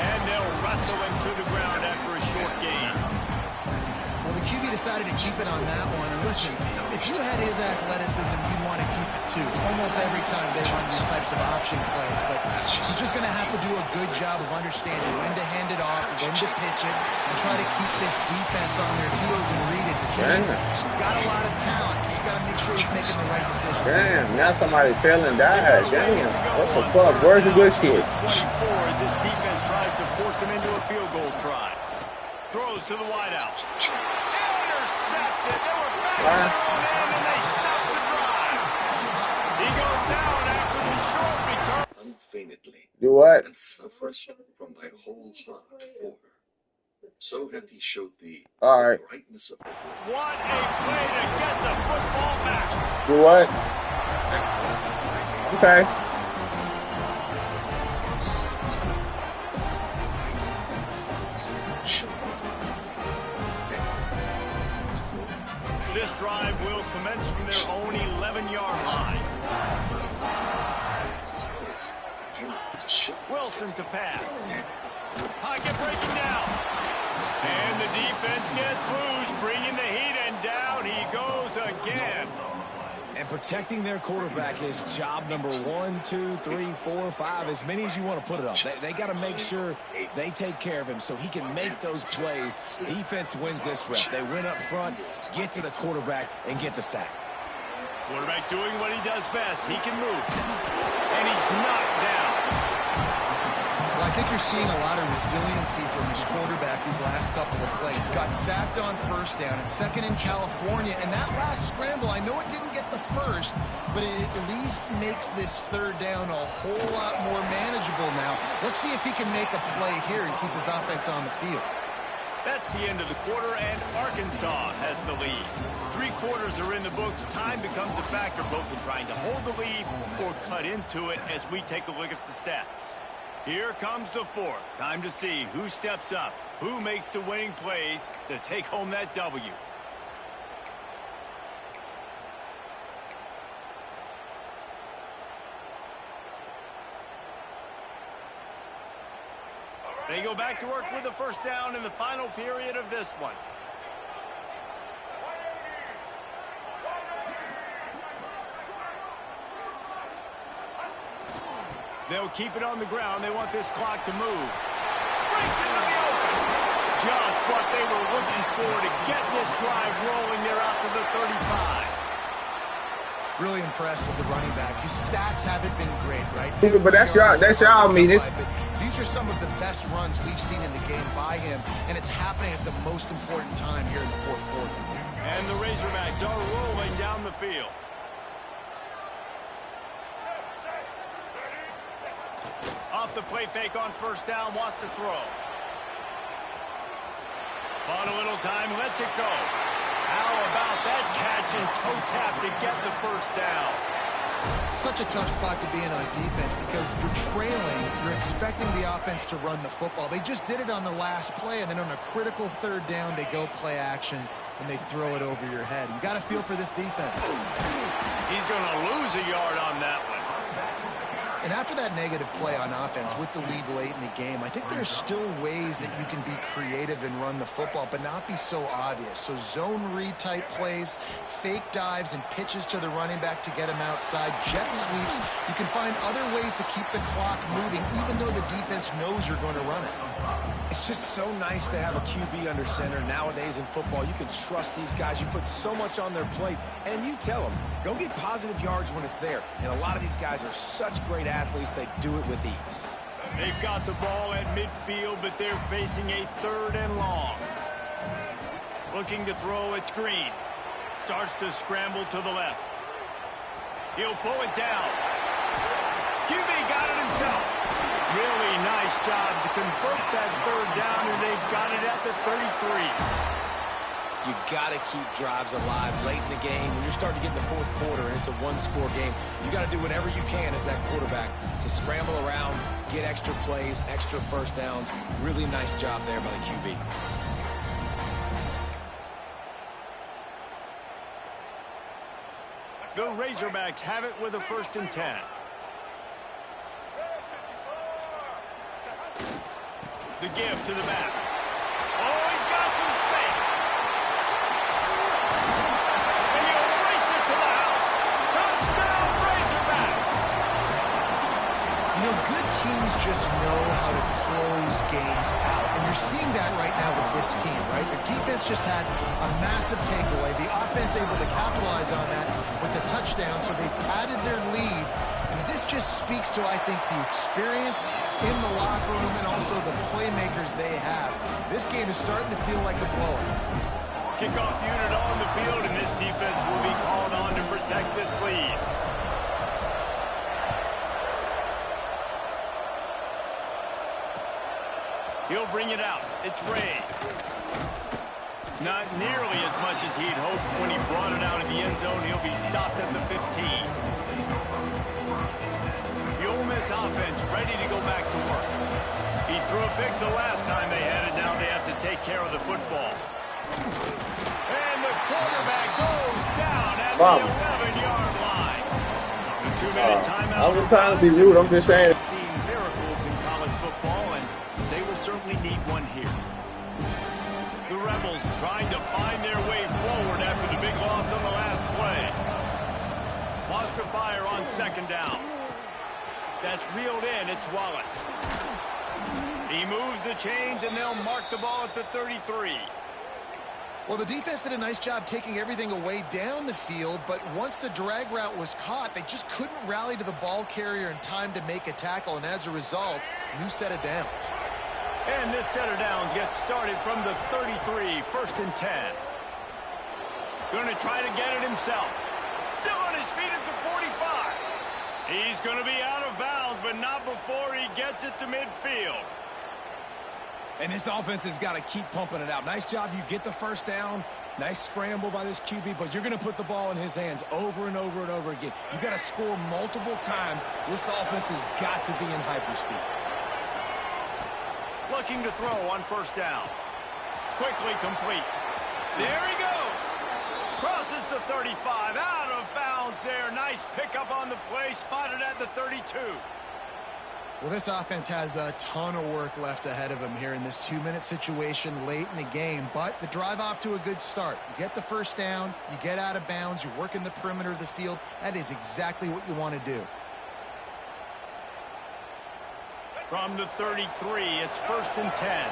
Speaker 1: And they'll wrestle him to the ground after a short gain.
Speaker 4: Well, the QB decided to keep it on that one. And listen, if you had his athleticism, you'd want to keep it too. Almost every time they run these types of option plays. But he's just going to have to do a good job of understanding when to hand it off, when to pitch it, and try to keep this defense on their heels and read his keys. He's got a lot of talent. He's got to make sure he's making the right decisions.
Speaker 3: Damn, now somebody fell and died. Damn, what the fuck? Where's the good shit?
Speaker 1: 24 as this defense tries to force him into a field goal try. Throws to the wideout. Intercepted. They were back and they stopped the drive. He goes down after the short return.
Speaker 6: Unfeignedly.
Speaker 3: Do what?
Speaker 6: And suffers from thy whole heart for her. So hath he showed thee
Speaker 3: Alright.
Speaker 6: the brightness of her glory.
Speaker 1: What a play to get the football back.
Speaker 3: Do what? Okay.
Speaker 1: This drive will commence from their own 11-yard line. Wilson to pass. Pocket breaking down. And the defense gets loose, bringing the heat, and down he goes again.
Speaker 5: And protecting their quarterback is job number 1, 2, 3, 4, 5, as many as you want to put it up. They got to make sure they take care of him so he can make those plays. Defense wins this rep. They win up front, get to the quarterback, and get the sack.
Speaker 1: Quarterback doing what he does best. He can move. And he's knocked down.
Speaker 4: Well, I think you're seeing a lot of resiliency from this quarterback these last couple of plays. Got sacked on first down and second in California. And that last scramble, I know it didn't get the first, but it at least makes this third down a whole lot more manageable now. Let's see if he can make a play here and keep his offense on the field.
Speaker 1: That's the end of the quarter, and Arkansas has the lead. 3 quarters are in the books. Time becomes a factor, both in trying to hold the lead or cut into it as we take a look at the stats. Here comes the fourth. Time to see who steps up, who makes the winning plays to take home that W. They go back to work with the first down in the final period of this one. They'll keep it on the ground. They want this clock to move. Breaks into the open. Just what they were looking for to get this drive rolling. They're out to the 35.
Speaker 4: Really impressed with the running back. His stats haven't been great, right?
Speaker 3: But that's y'all mean this.
Speaker 4: These are some of the best runs we've seen in the game by him, and it's happening at the most important time here in the fourth quarter.
Speaker 1: And the Razorbacks are rolling down the field. Off the play fake on first down, wants to throw. On a little time, lets it go. How about that catch and toe tap to get the first down?
Speaker 4: Such a tough spot to be in on defense because you're trailing. You're expecting the offense to run the football. They just did it on the last play, and then on a critical third down, they go play action, and they throw it over your head. You got to feel for this defense.
Speaker 1: He's going to lose a yard on that one.
Speaker 4: And after that negative play on offense with the lead late in the game, I think there's still ways that you can be creative and run the football, but not be so obvious. So zone read type plays, fake dives and pitches to the running back to get him outside, jet sweeps. You can find other ways to keep the clock moving, even though the defense knows you're going to run it.
Speaker 5: It's just so nice to have a QB under center. Nowadays in football, you can trust these guys. You put so much on their plate, and you tell them, go get positive yards when it's there. And a lot of these guys are such great athletes, they do it with ease.
Speaker 1: They've got the ball at midfield, but they're facing a third and long. Looking to throw, it's Green. Starts to scramble to the left. He'll pull it down. QB got it himself. Really nice job to convert that third down, and they've got it at the 33.
Speaker 5: You got to keep drives alive late in the game. When you're starting to get in the fourth quarter and it's a one-score game, you got to do whatever you can as that quarterback to scramble around, get extra plays, extra first downs. Really nice job there by the QB.
Speaker 1: The Razorbacks have it with a 1st and 10. The give to the back. Oh, he's got some space.
Speaker 4: just know how to close games out. And you're seeing that right now with this team, right? The defense just had a massive takeaway. The offense able to capitalize on that with a touchdown, so they've padded their lead. And this just speaks to, I think, the experience in the locker room and also the playmakers they have. This game is starting to feel like a blowout.
Speaker 1: Kickoff unit on the field, and this defense will be called on to protect this lead. He'll bring it out. It's Ray. Not nearly as much as he'd hoped when he brought it out of the end zone. He'll be stopped at the 15. The Ole Miss offense ready to go back to work. He threw a pick the last time they had it. Now they have to take care of the football. And the quarterback goes down at the 11-yard line. The 2-minute timeout.
Speaker 3: I wasn't trying to be rude. I'm just saying.
Speaker 1: Seen miracles in college football, and they will certainly need one here. The Rebels trying to find their way forward after the big loss on the last play. Lost to fire on second down. That's reeled in. It's Wallace. He moves the chains, and they'll mark the ball at the 33.
Speaker 4: Well, the defense did a nice job taking everything away down the field, but once the drag route was caught, they just couldn't rally to the ball carrier in time to make a tackle, and as a result, new set of downs.
Speaker 1: And this set of downs gets started from the 33, 1st and 10. Going to try to get it himself. Still on his feet at the 45. He's going to be out of bounds, but not before he gets it to midfield.
Speaker 5: And this offense has got to keep pumping it out. Nice job. You get the first down. Nice scramble by this QB, but you're going to put the ball in his hands over and over and over again. You've got to score multiple times. This offense has got to be in hyperspeed.
Speaker 1: Looking to throw on 1st down. Quickly complete. There he goes. Crosses the 35. Out of bounds there. Nice pickup on the play. Spotted at the 32.
Speaker 4: Well, this offense has a ton of work left ahead of them here in this 2-minute situation late in the game, but the drive off to a good start. You get the first down, you get out of bounds, you're working the perimeter of the field. That is exactly what you want to do.
Speaker 1: From the 33, it's 1st and 10.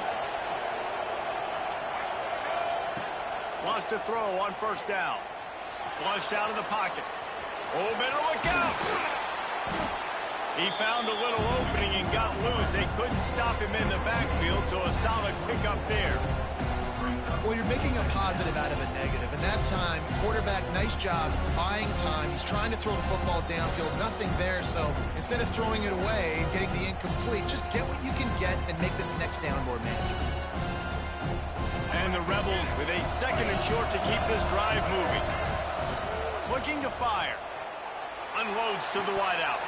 Speaker 1: Wants to throw on 1st down. Flushed out of the pocket. Oh, better look out! He found a little opening and got loose. They couldn't stop him in the backfield, so a solid pickup there.
Speaker 4: Well, you're making a positive out of a negative. And that time, quarterback, nice job buying time. He's trying to throw the football downfield. Nothing there, so instead of throwing it away and getting the incomplete, just get what you can get and make this next down more manageable.
Speaker 1: And the Rebels with a 2nd and short to keep this drive moving. Looking to fire. Unloads to the wideout.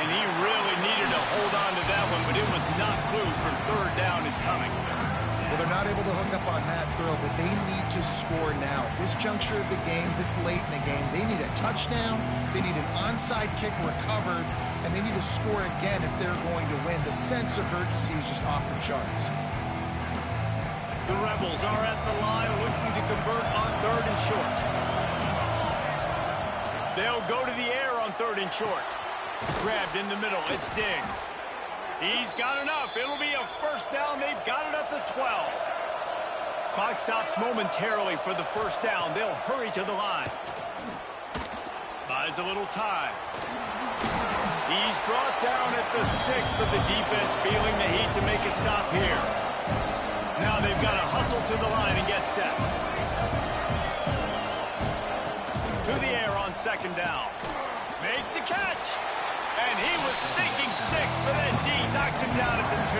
Speaker 1: And he really needed to hold on to that one, but it was knocked loose, and 3rd down is coming.
Speaker 4: Well, they're not able to hook up on that throw, but they need to score now. At this juncture of the game, this late in the game, they need a touchdown, they need an onside kick recovered, and they need to score again if they're going to win. The sense of urgency is just off the charts.
Speaker 1: The Rebels are at the line looking to convert on 3rd and short. They'll go to the air on 3rd and short. Grabbed in the middle. It's Diggs. He's got enough. It'll be a 1st down. They've got it at the 12. Clock stops momentarily for the 1st down. They'll hurry to the line. Buys a little time. He's brought down at the 6, but the defense feeling the heat to make a stop here. Now they've got to hustle to the line and get set. To the air on 2nd down. Makes the catch. And he was thinking 6, but then D knocks him down at the 2.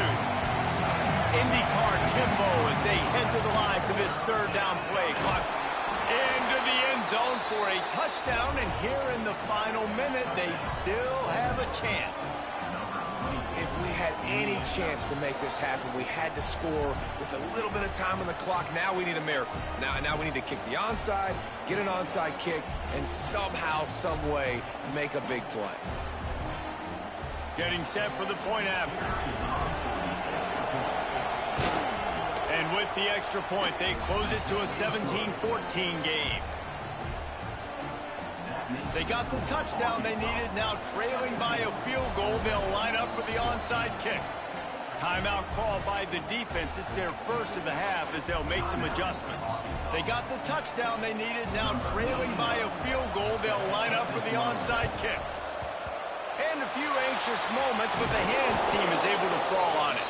Speaker 1: IndyCar tempo as they head to the line for this 3rd down play. Clock into the end zone for a touchdown, and here in the final minute, they still have a chance.
Speaker 5: If we had any chance to make this happen, we had to score with a little bit of time on the clock. Now we need a miracle. Now we need to kick the onside, get an onside kick, and somehow, some way, make a big play.
Speaker 1: Getting set for the point after. And with the extra point, they close it to a 17-14 game. They got the touchdown they needed. Now trailing by a field goal, they'll line up for the onside kick. Timeout called by the defense. It's their first of the half as they'll make some adjustments. They got the touchdown they needed. Now trailing by a field goal, they'll line up for the onside kick. And a few anxious moments, but the hands team is able to fall on it.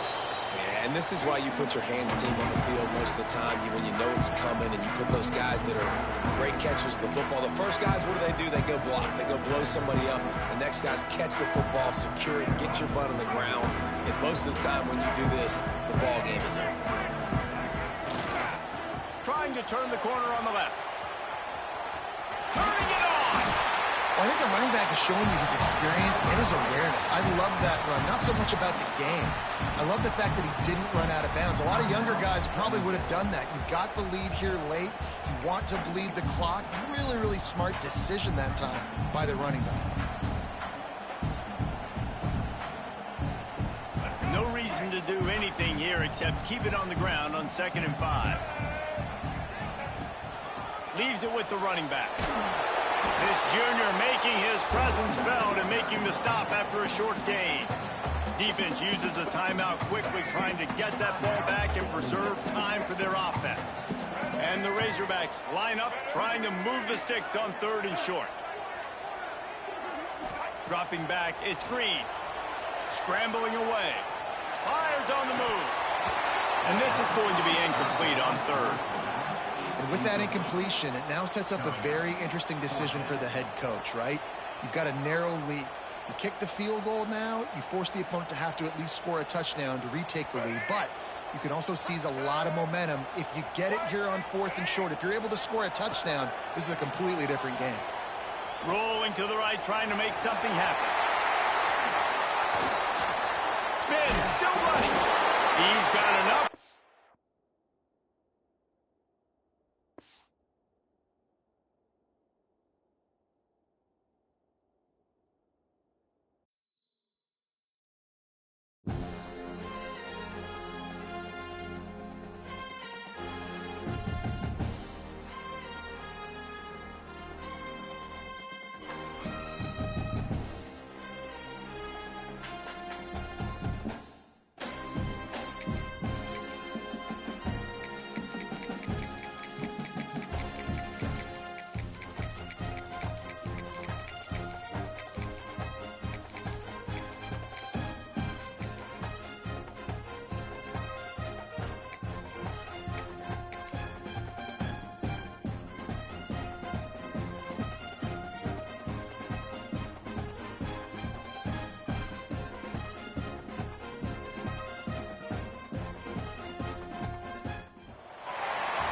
Speaker 5: Yeah, and this is why you put your hands team on the field most of the time, when you know it's coming, and you put those guys that are great catchers of the football. The first guys, what do? They go block. They go blow somebody up. The next guys catch the football, secure it, get your butt on the ground. And most of the time when you do this, the ball game is over.
Speaker 1: Trying to turn the corner on the left. Turning it on!
Speaker 4: Well, I think the running back is showing you his experience and his awareness. I love that run, not so much about the game. I love the fact that he didn't run out of bounds. A lot of younger guys probably would have done that. You've got the lead here late. You want to bleed the clock. Really, really smart decision that time by the running back.
Speaker 1: No reason to do anything here except keep it on the ground on 2nd and 5. Leaves it with the running back. This junior making his presence felt and making the stop after a short gain. Defense uses a timeout quickly, trying to get that ball back and preserve time for their offense. And the Razorbacks line up, trying to move the sticks on 3rd and short. Dropping back, it's Green. Scrambling away. Fires on the move. And this is going to be incomplete on 3rd.
Speaker 4: And with that incompletion, it now sets up a very interesting decision for the head coach, right? You've got a narrow lead. You kick the field goal now, you force the opponent to have to at least score a touchdown to retake the lead. But you can also seize a lot of momentum if you get it here on 4th and short. If you're able to score a touchdown, this is a completely different game.
Speaker 1: Rolling to the right, trying to make something happen. Spin, still running. He's got enough.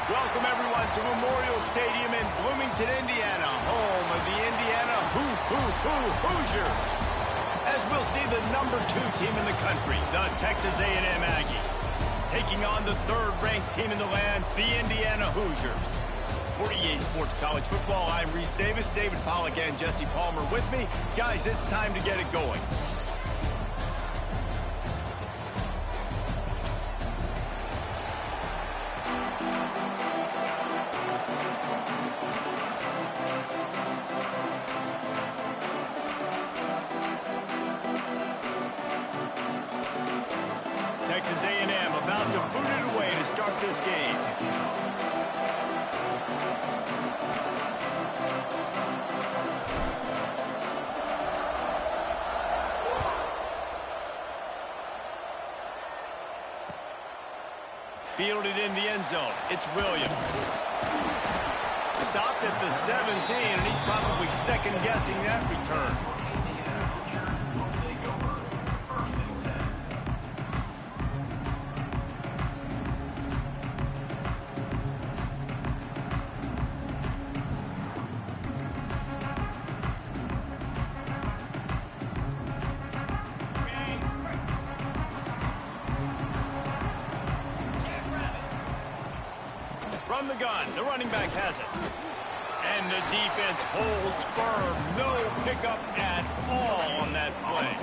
Speaker 1: Welcome, everyone, to Memorial Stadium in Bloomington, Indiana, home of the Indiana Hoosiers. As we'll see the number 2 team in the country, the Texas A&M Aggies, taking on the 3rd-ranked team in the land, the Indiana Hoosiers. For EA Sports College Football, I'm Reese Davis, David Pollack, and Jesse Palmer with me. Guys, it's time to get it going. Texas A&M about to boot it away to start this game. Fielded in the end zone. It's Williams. Stopped at the 17, and he's probably second-guessing that return. From the gun, the running back has it. And the defense holds firm. No pickup at all on that play.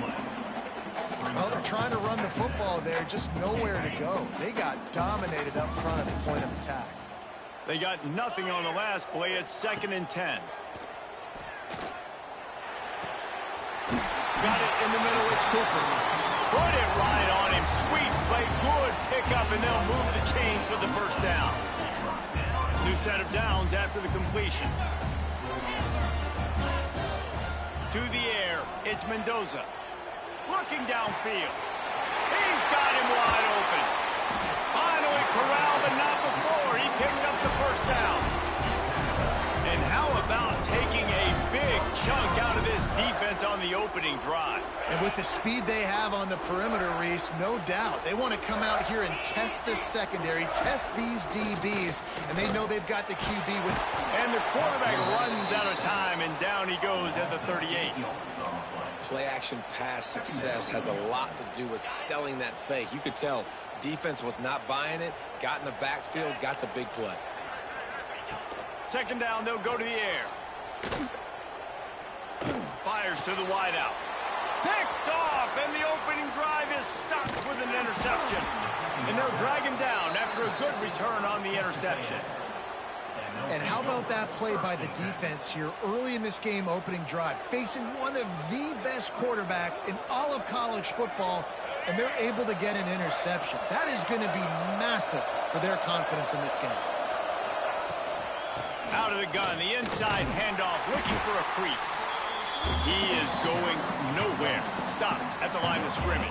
Speaker 4: Well, they're trying to run the football there, just nowhere to go. They got dominated up front at the point of attack.
Speaker 1: They got nothing on the last play. It's 2nd and 10. Got it in the middle. It's Cooper. Put it right on him. Sweet play. Good pickup, and they'll move the chains for the first down. New set of downs after the completion. To the air. It's Mendoza. Looking downfield. He's got him wide open. Finally corralled, but not before. He picks up the first down. And how about taking a big chunk out of this defense on the opening drive?
Speaker 4: And with the speed they have on the perimeter, Reese, no doubt. They want to come out here and test this secondary, test these DBs, and they know they've got the QB with.
Speaker 1: And the quarterback runs out of time, and down he goes at the 38.
Speaker 5: Play-action pass success has a lot to do with selling that fake. You could tell defense was not buying it, got in the backfield, got the big play.
Speaker 1: Second down, they'll go to the air. Fires to the wideout. Picked off, and the opening drive is stopped with an interception. And they'll drag him down after a good return on the interception.
Speaker 4: And how about that play by the defense here early in this game opening drive, facing one of the best quarterbacks in all of college football, and they're able to get an interception. That is going to be massive for their confidence in this game.
Speaker 1: Out of the gun, the inside handoff, looking for a crease. He is going nowhere. Stop at the line of scrimmage.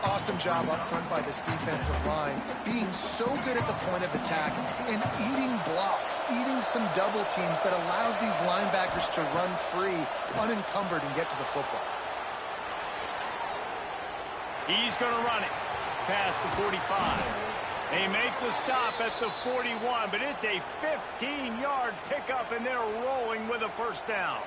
Speaker 4: Awesome job up front by this defensive line, being so good at the point of attack and eating blocks, eating some double teams that allows these linebackers to run free, unencumbered, and get to the football.
Speaker 1: He's going to run it past the 45. They make the stop at the 41, but it's a 15-yard pickup, and they're rolling with a first down.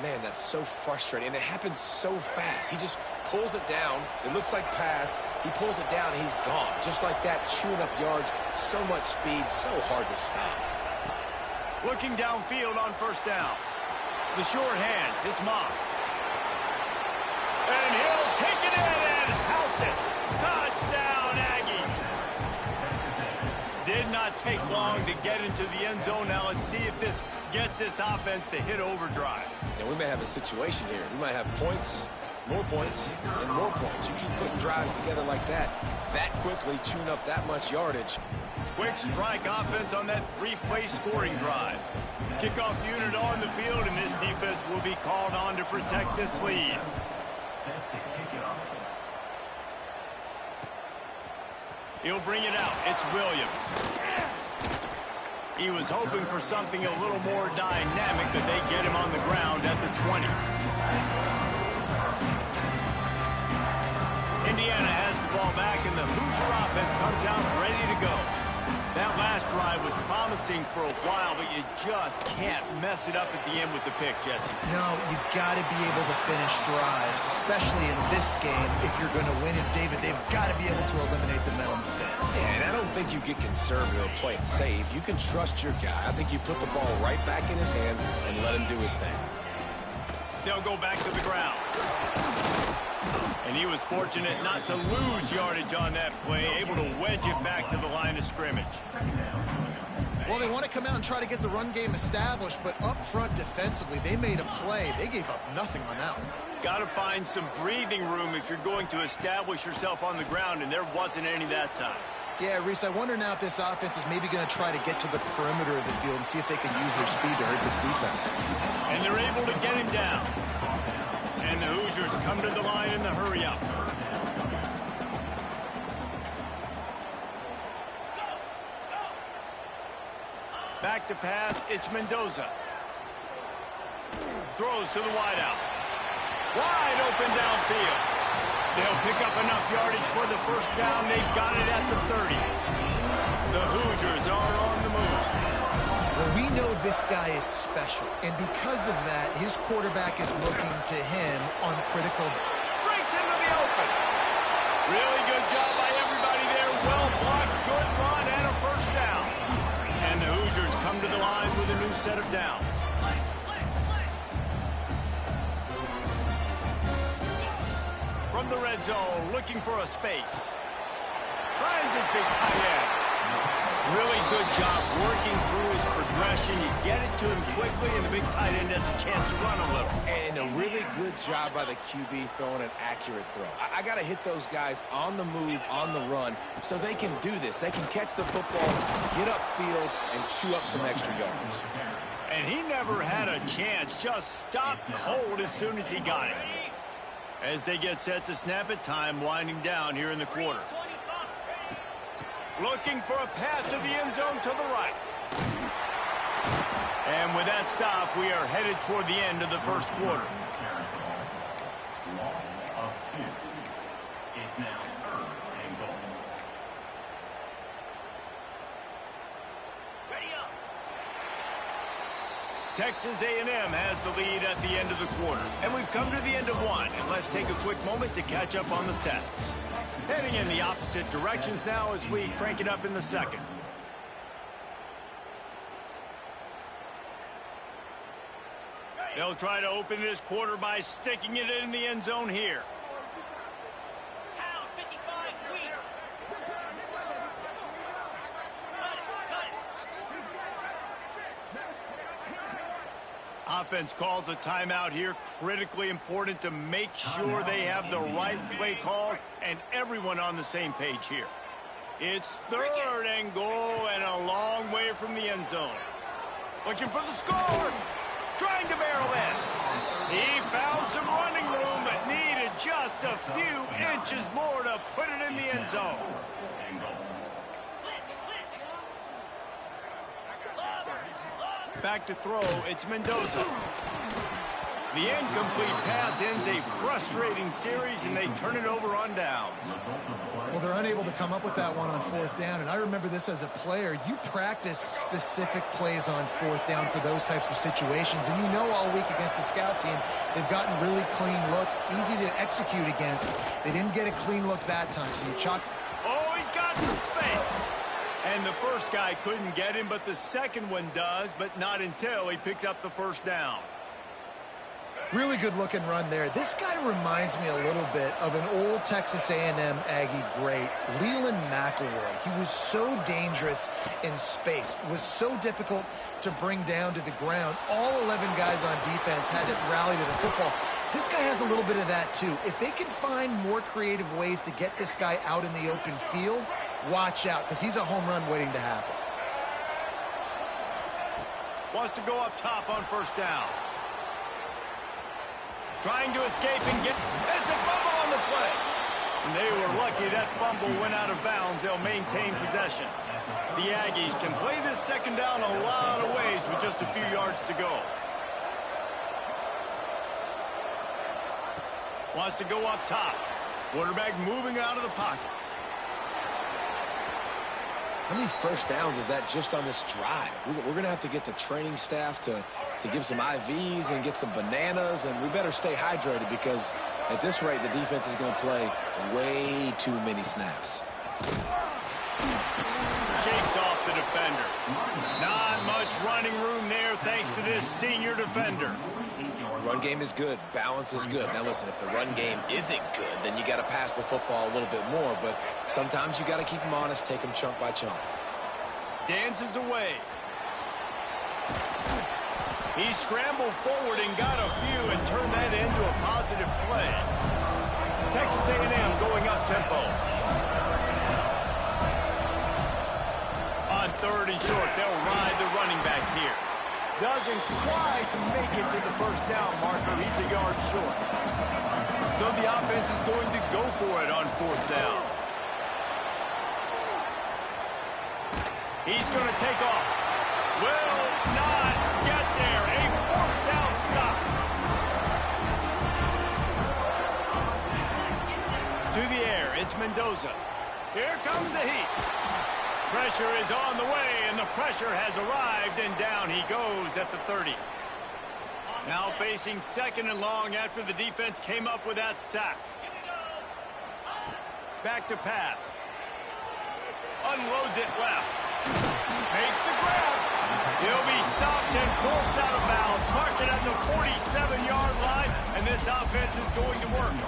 Speaker 5: Man, that's so frustrating, and it happens so fast. He just pulls it down. It looks like pass. He pulls it down, and he's gone. Just like that, chewing up yards. So much speed, so hard to stop.
Speaker 1: Looking downfield on first down. The short hands, it's Moss. And he'll take it in and house it. Touchdown, Aggie. Did not take long to get into the end zone. Now let's see if this gets this offense to hit overdrive.
Speaker 5: And we may have a situation here. We might have points, and more points. You keep putting drives together like that quickly, chewing up that much yardage.
Speaker 1: Quick strike offense on that three-play scoring drive. Kickoff unit on the field, and this defense will be called on to protect this lead. He'll bring it out. It's Williams. He was hoping for something a little more dynamic, but they get him on the ground at the 20. Indiana has the ball back, and the Hoosier offense comes out ready to go. That last drive was promising for a while, but you just can't mess it up at the end with the pick, Jesse.
Speaker 4: No, you got to be able to finish drives, especially in this game. If you're going to win it, David, they've got to be able to eliminate the mental mistakes.
Speaker 5: Yeah, and I don't think you get conservative or play it safe. You can trust your guy. I think you put the ball right back in his hands and let him do his thing.
Speaker 1: They'll go back to the ground. And he was fortunate not to lose yardage on that play, able to wedge it back to the line of scrimmage.
Speaker 4: Well, they want to come out and try to get the run game established, but up front defensively, they made a play. They gave up nothing on that one.
Speaker 1: Got to find some breathing room if you're going to establish yourself on the ground, and there wasn't any that time.
Speaker 4: Yeah, Reese, I wonder now if this offense is maybe going to try to get to the perimeter of the field and see if they can use their speed to hurt this defense.
Speaker 1: And they're able to get him down. And the Hoosiers come to the line in the hurry-up. Back to pass, it's Mendoza. Throws to the wideout. Wide open downfield. They'll pick up enough yardage for the first down. They've got it at the 30. The Hoosiers are on the move.
Speaker 4: Well, we know this guy is special, and because of that, his quarterback is looking to him on critical.
Speaker 1: Breaks into the open. Really good job by everybody there. Well blocked, good run, and a first down. And the Hoosiers come to the line with a new set of downs. From the red zone, looking for a space. Finds his big tight end. Really good job working through his progression. You get it to him quickly, and the big tight end has a chance to run a little.
Speaker 5: And a really good job by the QB throwing an accurate throw. I got to hit those guys on the move, on the run, so they can do this. They can catch the football, get upfield, and chew up some extra yards.
Speaker 1: And he never had a chance. Just stopped cold as soon as he got it. As they get set to snap it, time winding down here in the quarter. Looking for a path to the end zone to the right. And with that stop, we are headed toward the end of the first quarter.
Speaker 7: Loss of 2. It's now 3rd and goal.
Speaker 1: Ready up. Texas A&M has the lead at the end of the quarter. And we've come to the end of one. And let's take a quick moment to catch up on the stats. Heading in the opposite directions now as we crank it up in the second. They'll try to open this quarter by sticking it in the end zone here. Offense calls a timeout here. Critically important to make sure they have the right play call and everyone on the same page here. It's 3rd and goal and a long way from the end zone. Looking for the score. Trying to barrel in. He found some running room but needed just a few inches more to put it in the end zone. Back to throw, it's Mendoza. The incomplete pass ends a frustrating series, and they turn it over on downs.
Speaker 4: Well, they're unable to come up with that one on 4th down, and I remember this as a player. You practice specific plays on 4th down for those types of situations, and you know all week against the scout team, they've gotten really clean looks, easy to execute against. They didn't get a clean look that time, so you chalk.
Speaker 1: Oh, he's got some space. And the first guy couldn't get him, but the second one does, but not until he picks up the first down.
Speaker 4: Really good looking run there. This guy reminds me a little bit of an old Texas A&M Aggie great, Leland McElroy. He was so dangerous in space, was so difficult to bring down to the ground. All 11 guys on defense had to rally to the football. This guy has a little bit of that too. If they can find more creative ways to get this guy out in the open field, watch out, because he's a home run waiting to happen.
Speaker 1: Wants to go up top on first down. Trying to escape and get... It's a fumble on the play. And they were lucky that fumble went out of bounds. They'll maintain possession. The Aggies can play this second down a lot of ways with just a few yards to go. Wants to go up top. Quarterback moving out of the pocket.
Speaker 5: How many first downs is that just on this drive? We're going to have to get the training staff to give some IVs and get some bananas, and we better stay hydrated because at this rate, the defense is going to play way too many snaps.
Speaker 1: Shakes off the defender. Not much running room there thanks to this senior defender.
Speaker 5: Run game is good. Balance is good. Now, listen, if the run game isn't good, then you got to pass the football a little bit more. But sometimes you got to keep them honest, take them chunk by chunk.
Speaker 1: Dances away. He scrambled forward and got a few and turned that into a positive play. Texas A&M going up tempo. On 3rd and short, they'll ride the running back here. Doesn't quite make it to the first down marker. He's a yard short. So the offense is going to go for it on 4th down. He's going to take off. Will not get there. A 4th down stop. To the air, it's Mendoza. Here comes the heat. Pressure is on the way, and the pressure has arrived, and down he goes at the 30. Now facing 2nd and long after the defense came up with that sack. Back to pass. Unloads it left. Makes the grab. He'll be stopped and forced out of bounds. Mark it at the 47-yard line, and this offense is going to work.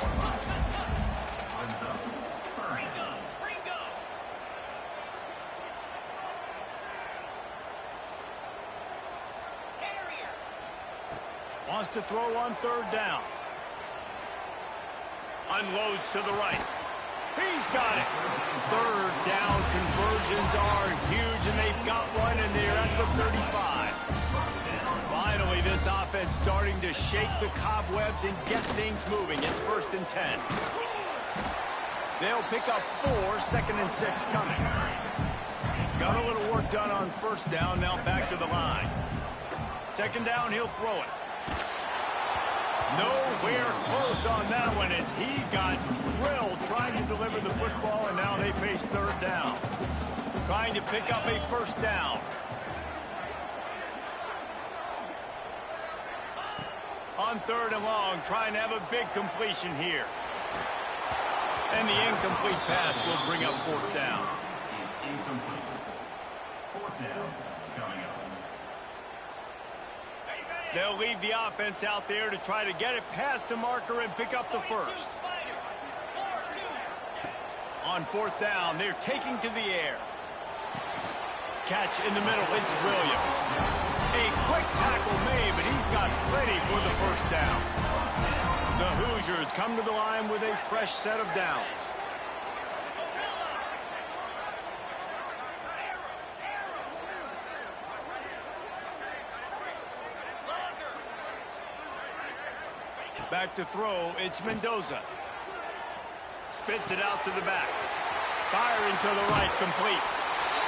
Speaker 1: Wants to throw on third down. Unloads to the right. He's got it. Third down conversions are huge, and they've got one, and they're at the 35. Finally, this offense starting to shake the cobwebs and get things moving. It's 1st and 10. They'll pick up 4, 2nd and 6 coming. Got a little work done on 1st down, now back to the line. 2nd down, he'll throw it. Nowhere close on that one as he got drilled trying to deliver the football, and now they face 3rd down. Trying to pick up a 1st down. On 3rd and long, trying to have a big completion here. And the incomplete pass will bring up 4th down.
Speaker 7: Is incomplete. 4th down coming up.
Speaker 1: They'll leave the offense out there to try to get it past the marker and pick up the 1st. On 4th down, they're taking to the air. Catch in the middle, it's Williams. A quick tackle made, but he's got plenty for the 1st down. The Hoosiers come to the line with a fresh set of downs. Back to throw, it's Mendoza. Spits it out to the back. Firing to the right, complete.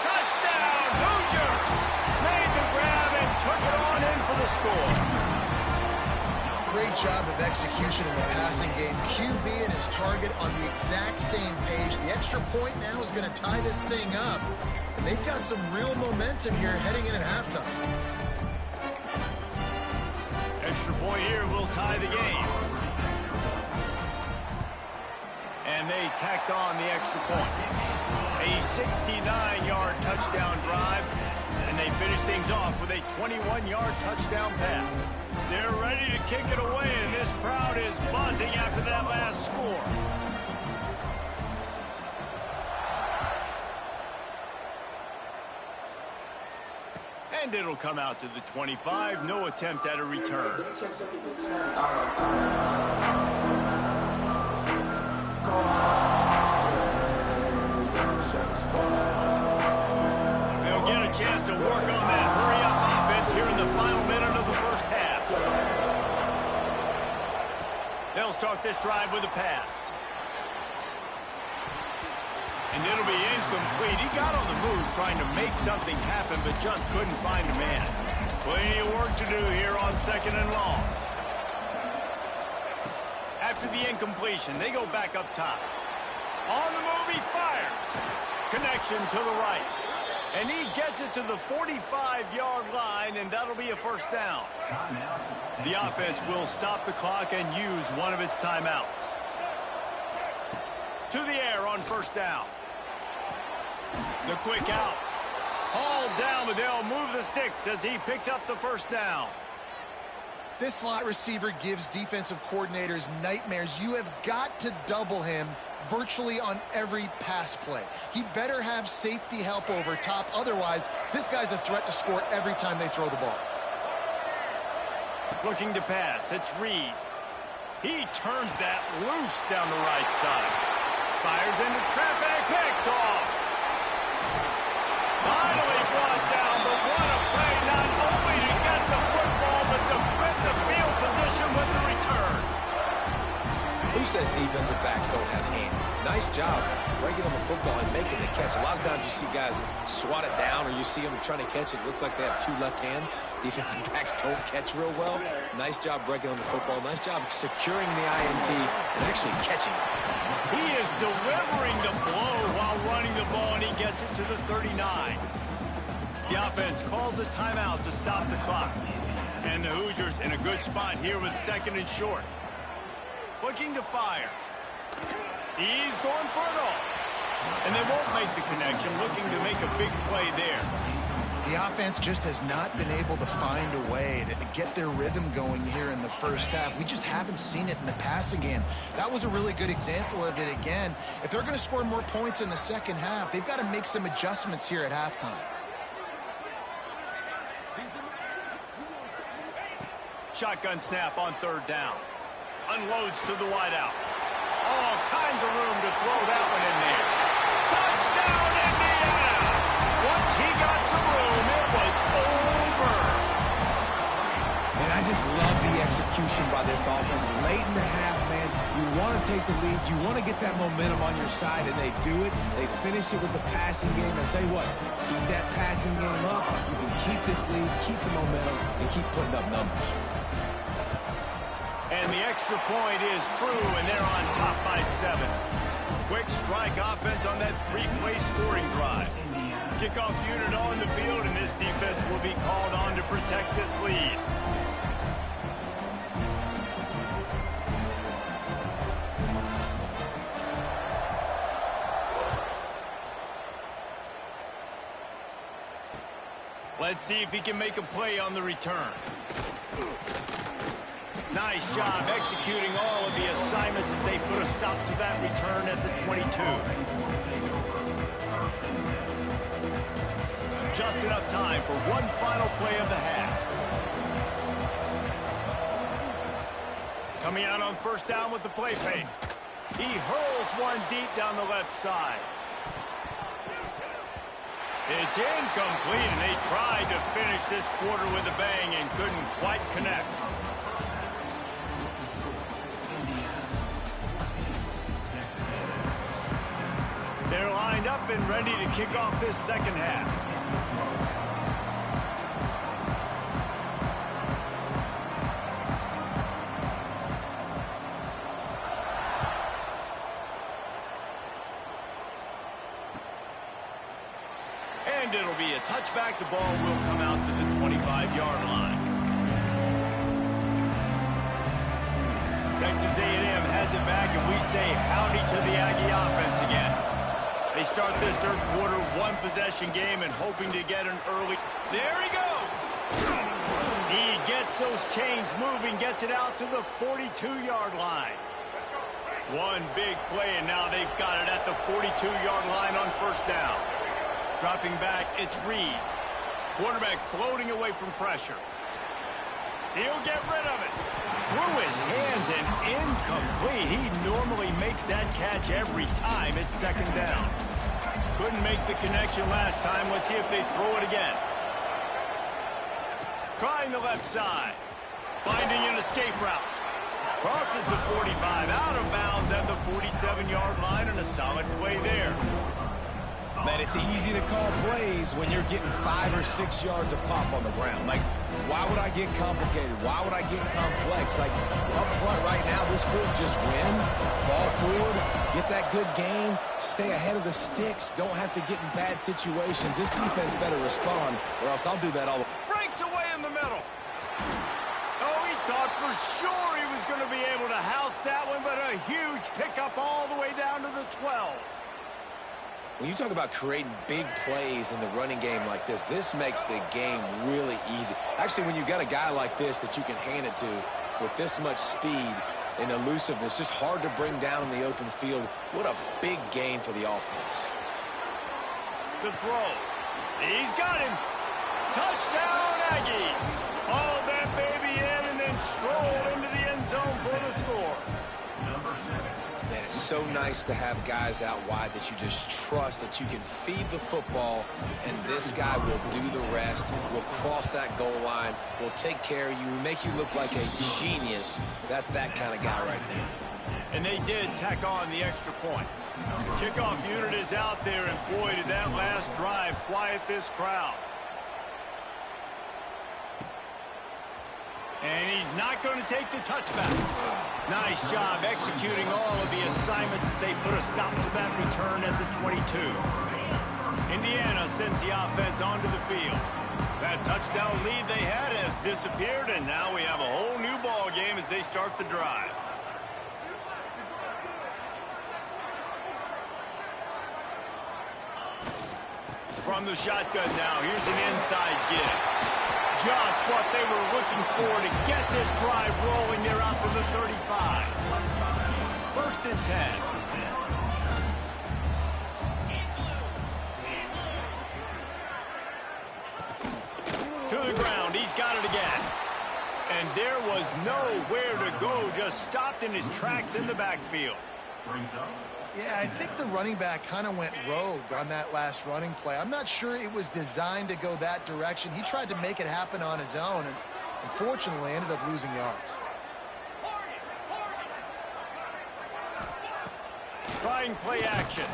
Speaker 1: Touchdown, Hoosiers! Made the grab and took it on in for the score.
Speaker 4: Great job of execution in the passing game. QB and his target on the exact same page. The extra point now is going to tie this thing up. And they've got some real momentum here heading in at halftime.
Speaker 1: Extra point here will tie the game. And they tacked on the extra point. A 69-yard touchdown drive. And they finish things off with a 21-yard touchdown pass. They're ready to kick it away, and this crowd is buzzing after that last score. And it'll come out to the 25. No attempt at a return. They'll get a chance to work on that hurry-up offense here in the final minute of the first half. They'll start this drive with a pass. And it'll be incomplete. He got on the move trying to make something happen, but just couldn't find a man. Plenty of work to do here on 2nd and long. After the incompletion, they go back up top. On the move, he fires. Connection to the right. And he gets it to the 45-yard line, and that'll be a 1st down. The offense will stop the clock and use one of its timeouts. To the air on 1st down. The quick out. Hauled down, but they'll move the sticks as he picks up the 1st down.
Speaker 4: This slot receiver gives defensive coordinators nightmares. You have got to double him virtually on every pass play. He better have safety help over top. Otherwise, this guy's a threat to score every time they throw the ball.
Speaker 1: Looking to pass, it's Reed. He turns that loose down the right side. Fires into traffic, picked off. Finally brought down, but what a play, not only to get the football, but to fit the field position with the return.
Speaker 5: Who says defensive backs don't have hands? Nice job breaking on the football and making the catch. A lot of times you see guys swat it down, or you see them trying to catch it. It looks like they have 2 left hands. Defensive backs don't catch real well. Nice job breaking on the football. Nice job securing the INT and actually catching it.
Speaker 1: He is delivering the blow while running the ball, and he gets it to the 39. The offense calls a timeout to stop the clock. And the Hoosiers in a good spot here with 2nd and short. Looking to fire. He's going for it all. And they won't make the connection, looking to make a big play there.
Speaker 4: The offense just has not been able to find a way to get their rhythm going here in the first half. We just haven't seen it in the passing game. That was a really good example of it again. If they're going to score more points in the second half, they've got to make some adjustments here at halftime.
Speaker 1: shotgun snap on third down. Unloads to the wideout. All kinds of room to throw that one in there. Touchdown, Indiana! Once he got some room, it was over.
Speaker 5: And I just love the execution by this offense. Late in the half, man, you want to take the lead. You want to get that momentum on your side, and they do it. They finish it with the passing game. I'll tell you what, keep that passing game up. You can keep this lead, keep the momentum, and keep putting up numbers.
Speaker 1: And the extra point is true, and they're on top by 7. Quick strike offense on that 3-play scoring drive. Kickoff unit on the field, and this defense will be called on to protect this lead. Let's see if he can make a play on the return. Nice job executing all of the assignments as they put a stop to that return at the 22. Just enough time for one final play of the half. Coming out on first down with the play fake. He hurls one deep down the left side. It's incomplete, and they tried to finish this quarter with a bang and couldn't quite connect. They're lined up and ready to kick off this second half. And it'll be a touchback. The ball will come out to the 25-yard line. Texas A&M has it back, and we say howdy to the Aggie offense again. They start this third quarter one-possession game and hoping to get an early. There he goes. He gets those chains moving, gets it out to the 42-yard line. One big play, and now they've got it at the 42-yard line on first down. Dropping back, it's Reed. Quarterback floating away from pressure. He'll get rid of it. Through his hands and incomplete. He normally makes that catch every time it's second down. Couldn't make the connection last time. Let's see if they throw it again. Trying the left side. Finding an escape route. Crosses the 45, out of bounds at the 47-yard line, and a solid play there.
Speaker 5: Man, it's easy to call plays when you're getting 5 or 6 yards of pop on the ground. Like, why would I get complicated? Why would I get complex? Like, up front right now, this group just win, fall forward, get that good game, stay ahead of the sticks, don't have to get in bad situations. This defense better respond, or else I'll do that all the time.
Speaker 1: Breaks away in the middle. Oh, he thought for sure he was going to be able to house that one, but a huge pickup all the way down to the 12.
Speaker 5: When you talk about creating big plays in the running game like this makes the game really easy. Actually, when you got a guy like this that you can hand it to with this much speed and elusiveness, just hard to bring down in the open field, what a big gain for the offense.
Speaker 1: The throw. He's got him. Touchdown, Aggies. Haul that baby in and then stroll into the end zone for the score.
Speaker 5: Man, it's so nice to have guys out wide that you just trust that you can feed the football, and this guy will do the rest, will cross that goal line, will take care of you, make you look like a genius. That's that kind of guy right there.
Speaker 1: And they did tack on the extra point. The kickoff unit is out there, and boy, did that last drive quiet this crowd. And he's not going to take the touchback. Nice job executing all of the assignments as they put a stop to that return at the 22. Indiana sends the offense onto the field. That touchdown lead they had has disappeared, and now we have a whole new ball game as they start the drive. From the shotgun now, here's an inside give. Just what they were looking for to get this drive rolling. They're out to the 35. First and 10. To the ground. He's got it again. And there was nowhere to go, just stopped in his tracks in the backfield.
Speaker 4: Yeah, I think the running back kind of went rogue on that last running play. I'm not sure it was designed to go that direction. He tried to make it happen on his own, and unfortunately ended up losing yards.
Speaker 1: Trying play action.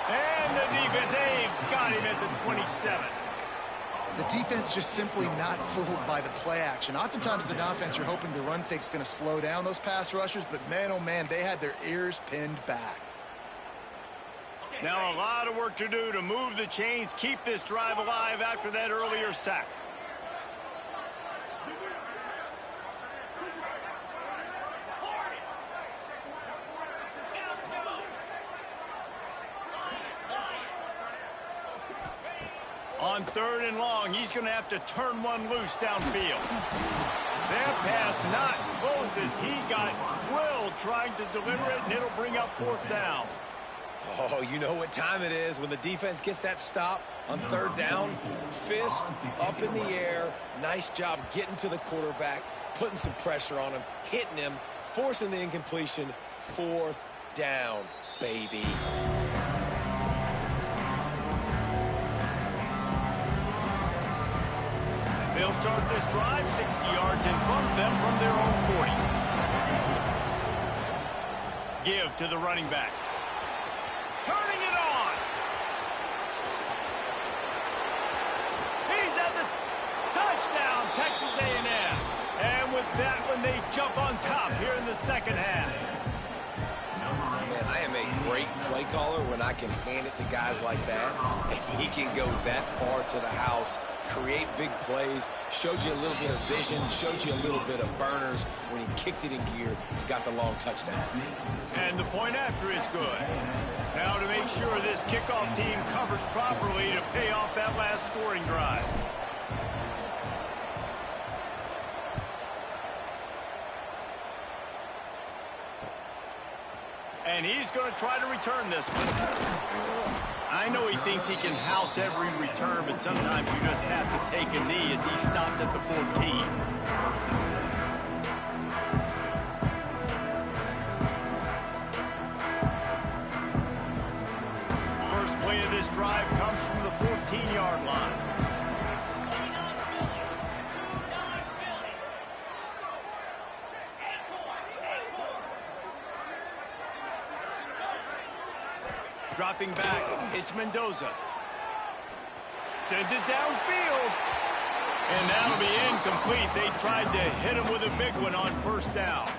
Speaker 1: And the defense, they've got him at the 27.
Speaker 4: The defense just simply not fooled by the play action. Oftentimes as an offense, you're hoping the run fake's going to slow down those pass rushers, but man, oh man, they had their ears pinned back.
Speaker 1: Now a lot of work to do to move the chains, keep this drive alive after that earlier sack. On 3rd and long, he's going to have to turn one loose downfield. That pass not close as he got twirled trying to deliver it, and it'll bring up 4th down.
Speaker 5: Oh, you know what time it is when the defense gets that stop on 3rd down. Fist up in the air. Nice job getting to the quarterback, putting some pressure on him, hitting him, forcing the incompletion. 4th down, baby.
Speaker 1: They'll start this drive 60 yards in front of them from their own 40. Give to the running back. Turning it on. He's at the touchdown, Texas A&M. And with that one, they jump on top here in the 2nd half.
Speaker 5: Man, I am a great play caller when I can hand it to guys like that. And he can go that far to the house, create big plays, showed you a little bit of vision, showed you a little bit of burners when he kicked it in gear and got the long touchdown.
Speaker 1: And the point after is good. Now to make sure this kickoff team covers properly to pay off that last scoring drive. And he's going to try to return this one. I know he thinks he can house every return, but sometimes you just have to take a knee as he stopped at the 14. First play of this drive comes from the 14-yard line. Dropping back, it's Mendoza. Sends it downfield. And that'll be incomplete. They tried to hit him with a big one on 1st down.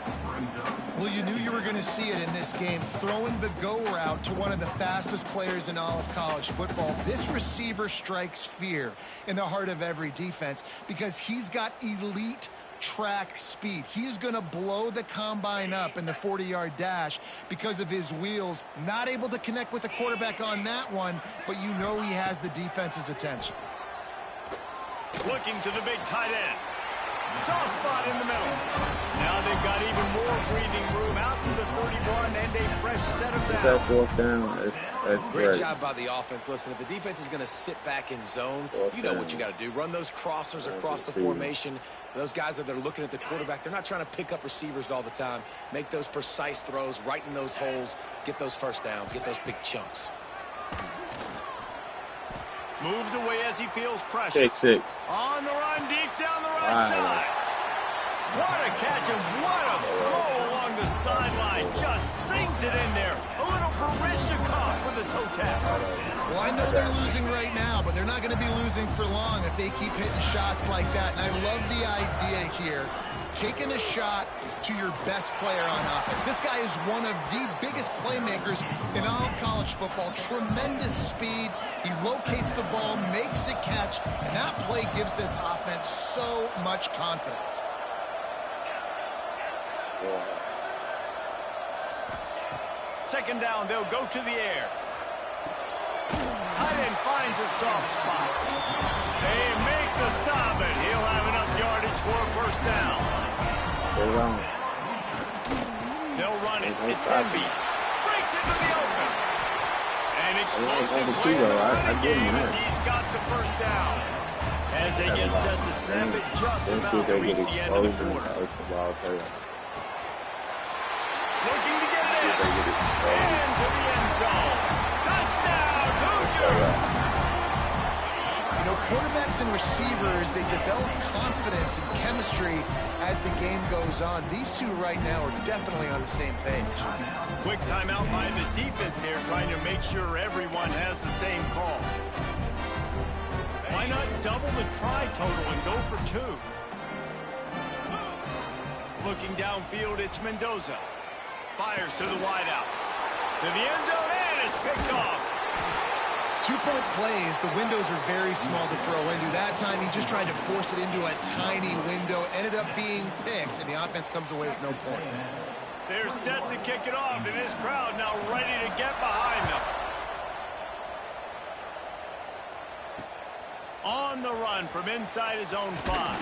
Speaker 4: Well, you knew you were going to see it in this game, throwing the go route to one of the fastest players in all of college football. This receiver strikes fear in the heart of every defense because he's got elite track speed. He's going to blow the combine up in the 40-yard dash because of his wheels. Not able to connect with the quarterback on that one, but you know he has the defense's attention.
Speaker 1: Looking to the big tight end. Soft spot in the middle. Now they've got even more breathing room out to the 31 and a fresh set of downs.
Speaker 3: That 4th down, that's
Speaker 5: Great job by the offense. Listen, if the defense is going to sit back in zone, you know what you got to do. Run those crossers across the formation. Those guys that are looking at the quarterback, they're not trying to pick up receivers all the time. Make those precise throws, right in those holes, get those 1st downs, get those big chunks.
Speaker 1: Moves away as he feels pressure.
Speaker 3: Pick 6.
Speaker 1: On the run, deep down the right side. What a catch and what a throw along the sideline. Just sings it in there. A little Barishnikov for the toe tap.
Speaker 4: Well, I know they're losing right now, but they're not going to be losing for long if they keep hitting shots like that. And I love the idea here. Taking a shot to your best player on offense. This guy is one of the biggest playmakers in all of college football. Tremendous speed. He locates the ball, makes a catch, and that play gives this offense so much confidence.
Speaker 1: Second down, they'll go to the air. Tight end finds a soft spot. They make the stop, and he'll have enough yardage for a 1st down. They'll run it. It's Hemby. Breaks into the open. An explosive play in the running game as he's got the 1st down. As as they get set to snap it just about to reach the end of the quarter. Looking to get it in. And to the end zone. Touchdown, Hoosiers!
Speaker 4: You know, quarterbacks and receivers, they develop confidence and chemistry as the game goes on. These two right now are definitely on the same page.
Speaker 1: Quick timeout by the defense here, trying to make sure everyone has the same call. Why not double the try total and go for 2? Looking downfield, it's Mendoza. Fires to the wideout. To the end zone, and it's picked off.
Speaker 4: 2-point plays, the windows are very small to throw into. That time, he just tried to force it into a tiny window, ended up being picked, and the offense comes away with no points.
Speaker 1: They're set to kick it off, and this crowd now ready to get behind them. On the run from inside his own 5.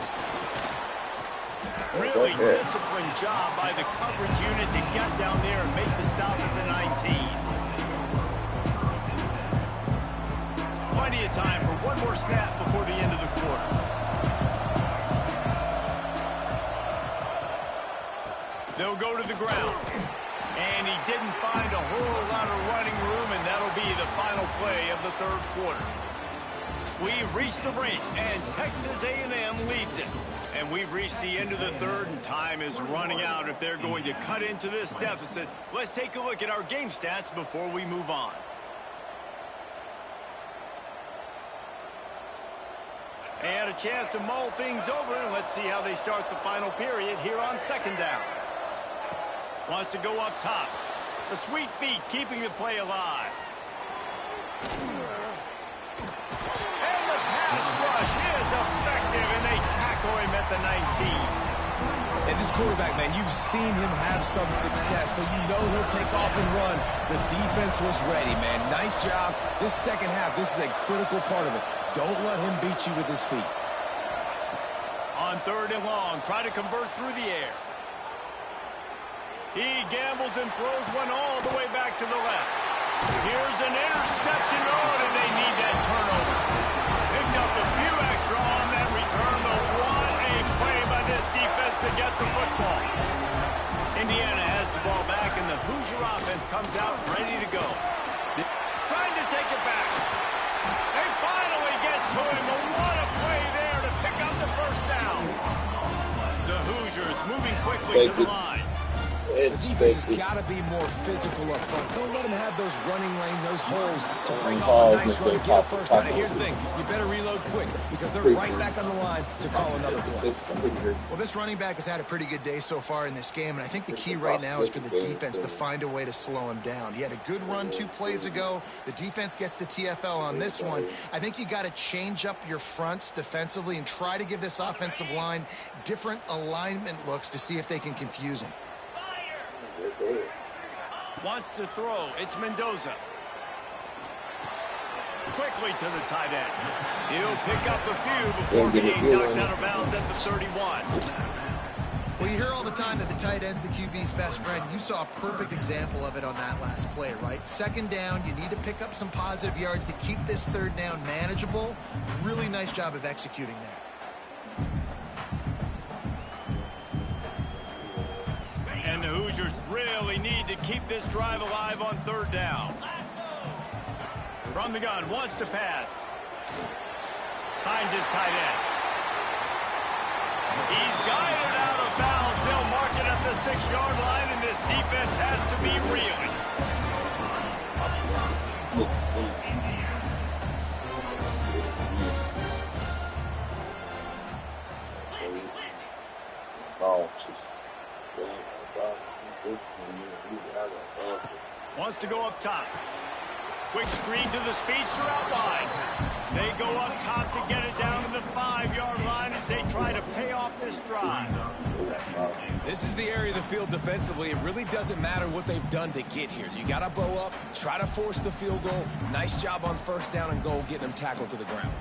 Speaker 1: Really disciplined job by the coverage unit to get down there and make the stop at the 19. Plenty of time for one more snap before the end of the quarter. They'll go to the ground. And he didn't find a whole lot of running room, and that'll be the final play of the third quarter. We've reached the break, and Texas A&M leads it. And we've reached the end of the third, and time is running out if they're going to cut into this deficit. Let's take a look at our game stats before we move on. They had a chance to mull things over, and let's see how they start the final period here on second down. Wants to go up top. The sweet feet keeping the play alive. And the pass rush is effective, and they tackle him at the 19.
Speaker 5: And this quarterback, man, you've seen him have some success, so you know he'll take off and run. The defense was ready, man. Nice job. This second half, this is a critical part of it. Don't let him beat you with his feet.
Speaker 1: On third and long, try to convert through the air. He gambles and throws one all the way back to the left. Here's an interception. Oh, and they need that turnover. Picked up a few extra on that return, but what a play by this defense to get the football. Indiana has the ball back, and the Hoosier offense comes out ready to go. Trying to take it back. They finally get to him, but what a play there to pick up the first down. The Hoosiers moving quickly to the line.
Speaker 5: The defense has got to be more physical up front. Don't let them have those running lanes, those holes to break off a nice run and get a first down. And here's the thing, you better reload quick because they're right back on the line to call another play.
Speaker 4: Well, this running back has had a pretty good day so far in this game, and I think the key right now is for the defense to find a way to slow him down. He had a good run 2 plays ago. The defense gets the TFL on this one. I think you got to change up your fronts defensively and try to give this offensive line different alignment looks to see if they can confuse him.
Speaker 1: Wants to throw. It's Mendoza. Quickly to the tight end. He'll pick up a few before being knocked out of bounds at the 31.
Speaker 4: Well, you hear all the time that the tight end's the QB's best friend. You saw a perfect example of it on that last play, right? Second down, you need to pick up some positive yards to keep this third down manageable. Really nice job of executing there.
Speaker 1: And the Hoosiers really need to keep this drive alive on third down. From the gun, wants to pass. Finds his tight end. He's guided out of bounds. They'll mark it at the 6-yard line, and this defense has to be reeling. Wants to go up top. Quick screen to the speedster out wide. They go up top to get it down to the 5-yard line as they try to pay off this drive.
Speaker 5: This is the area of the field defensively. It really doesn't matter what they've done to get here. You got to bow up, try to force the field goal. Nice job on first down and goal, getting them tackled to the ground.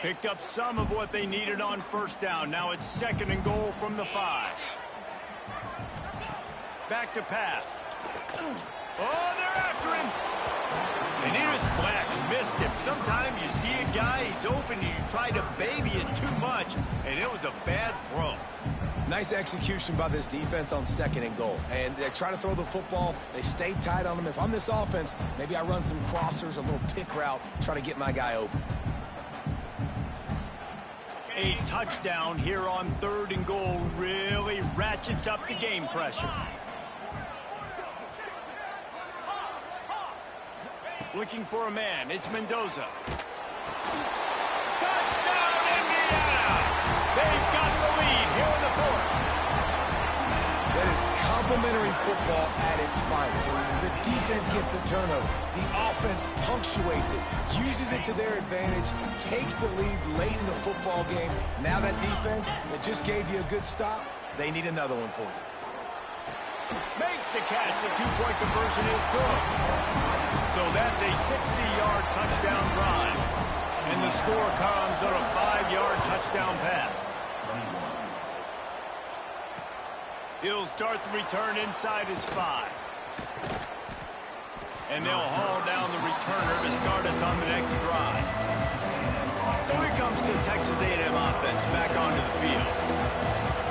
Speaker 1: Picked up some of what they needed on first down. Now it's second and goal from the 5. Back to pass. Oh, they're after him. They need his flat. Sometimes you see a guy, he's open, and you try to baby it too much, and it was a bad throw.
Speaker 5: Nice execution by this defense on 2nd and goal. And they try to throw the football. They stay tight on them. If I'm this offense, maybe I run some crossers, a little pick route, try to get my guy open.
Speaker 1: A touchdown here on 3rd and goal really ratchets up the game pressure. Looking for a man. It's Mendoza. Touchdown, Indiana! They've got the lead here in the 4th.
Speaker 5: That is complimentary football at its finest. The defense gets the turnover. The offense punctuates it, uses it to their advantage, takes the lead late in the football game. Now that defense that just gave you a good stop, they need another one for you.
Speaker 1: Makes the catch. The 2-point conversion is good. So that's a 60-yard touchdown drive. And the score comes on a 5-yard touchdown pass. He'll start the return inside his 5. And they'll haul down the returner to start us on the next drive. So here comes the Texas A&M offense back onto the field.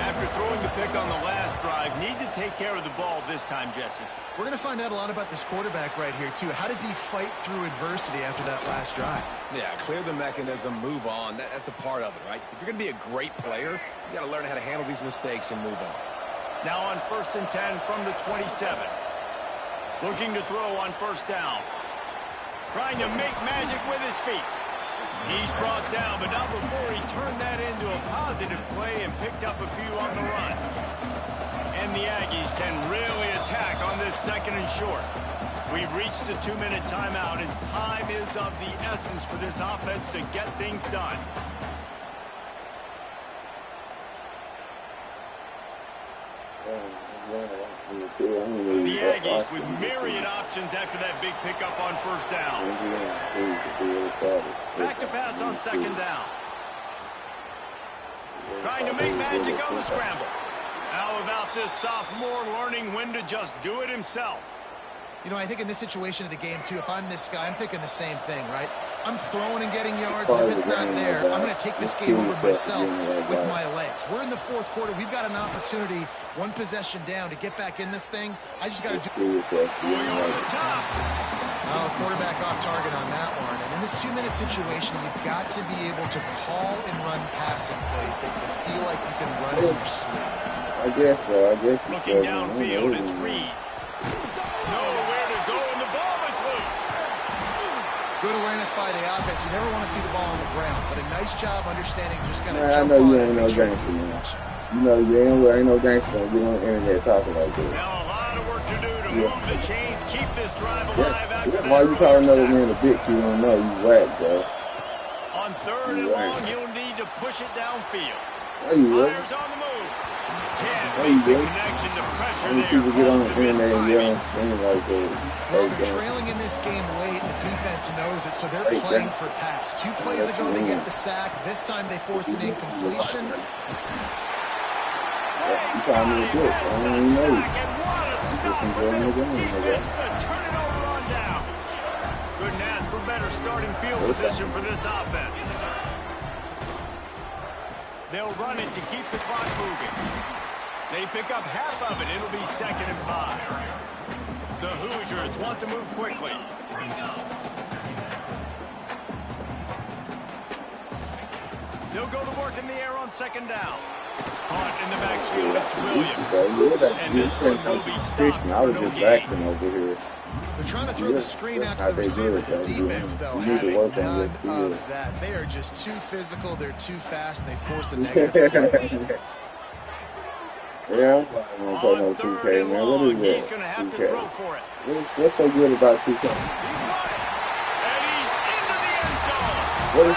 Speaker 1: After throwing the pick on the last drive, need to take care of the ball this time, Jesse.
Speaker 4: We're going to find out a lot about this quarterback right here, too. How does he fight through adversity after that last drive?
Speaker 5: Yeah, clear the mechanism, move on. That's a part of it, right? If you're going to be a great player, you got to learn how to handle these mistakes and move on.
Speaker 1: Now on 1st and 10 from the 27. Looking to throw on 1st down. Trying to make magic with his feet. He's brought down, but not before he turned that into a positive play and picked up a few on the run. And the Aggies can really attack on this 2nd and short. We've reached the 2-minute timeout, and time is of the essence for this offense to get things done. The Aggies with myriad options after that big pickup on 1st down. Back to pass on 2nd down. Trying to make magic on the scramble. How about this sophomore learning when to just do it himself?
Speaker 4: You know, I think in this situation of the game, too, if I'm this guy, I'm thinking the same thing, right? I'm throwing and getting yards, and if it's not there, I'm going to take this game over myself with my legs. We're in the 4th quarter. We've got an opportunity, 1 possession down, to get back in this thing. I just got to do...
Speaker 1: Going over the top.
Speaker 4: Oh, quarterback off target on that one. And in this 2-minute situation, you've got to be able to call and run passing plays that you feel like you can run in your sleep.
Speaker 3: I guess.
Speaker 1: Looking downfield, it's Reed. Nowhere to go, and the ball is loose.
Speaker 4: Good awareness by the offense. You never want to see the ball on the ground, but a nice job understanding just kind of
Speaker 3: I
Speaker 4: jump
Speaker 3: know
Speaker 4: on
Speaker 3: you
Speaker 4: it
Speaker 3: ain't
Speaker 4: and
Speaker 3: no
Speaker 4: make sure
Speaker 3: gangster,
Speaker 4: you
Speaker 3: man. You know you ain't no gangster gonna get on the internet talking like that.
Speaker 1: Now a lot of work to do to move the chains, keep this drive alive after that.
Speaker 3: Why you call another man a bitch? You don't know you whack, bro.
Speaker 1: On 3rd and long, you'll need to push it downfield.
Speaker 3: Are you really?
Speaker 1: Fires on the move. Can't make the connection, the pressure there.
Speaker 3: People get on the
Speaker 1: Caused the
Speaker 3: internet and get on
Speaker 1: mistiming.
Speaker 3: screen like that.
Speaker 4: Well, they're trailing in this game late, and the defense knows it, so they're playing for pass. 2 plays ago, they get the sack. This time, they force an incompletion.
Speaker 3: You call me a bitch. I don't even know you.
Speaker 1: And what a stop
Speaker 3: Just
Speaker 1: for
Speaker 3: enjoying
Speaker 1: this
Speaker 3: the game,
Speaker 1: defense to turn it over on downs. Couldn't ask for better starting field position for this offense. They'll run it to keep the clock moving. They pick up half of it. It'll be 2nd and 5. The Hoosiers want to move quickly. They'll go to work in the air on 2nd down. Caught in the backfield, it's Williams. And this one will be stopped
Speaker 3: I was
Speaker 1: for no
Speaker 3: just
Speaker 1: gain.
Speaker 3: Jackson over here.
Speaker 4: They're trying to throw the screen out to the receiver. The defense, though, having none of that. They are just too physical. They're too fast, and they force the negative play.
Speaker 3: Yeah, I'm gonna play no 2K, man. What is that?
Speaker 1: He's going to have to throw for it.
Speaker 3: What's so good about 2K?
Speaker 1: He caught it. And he's into the end zone.
Speaker 3: What's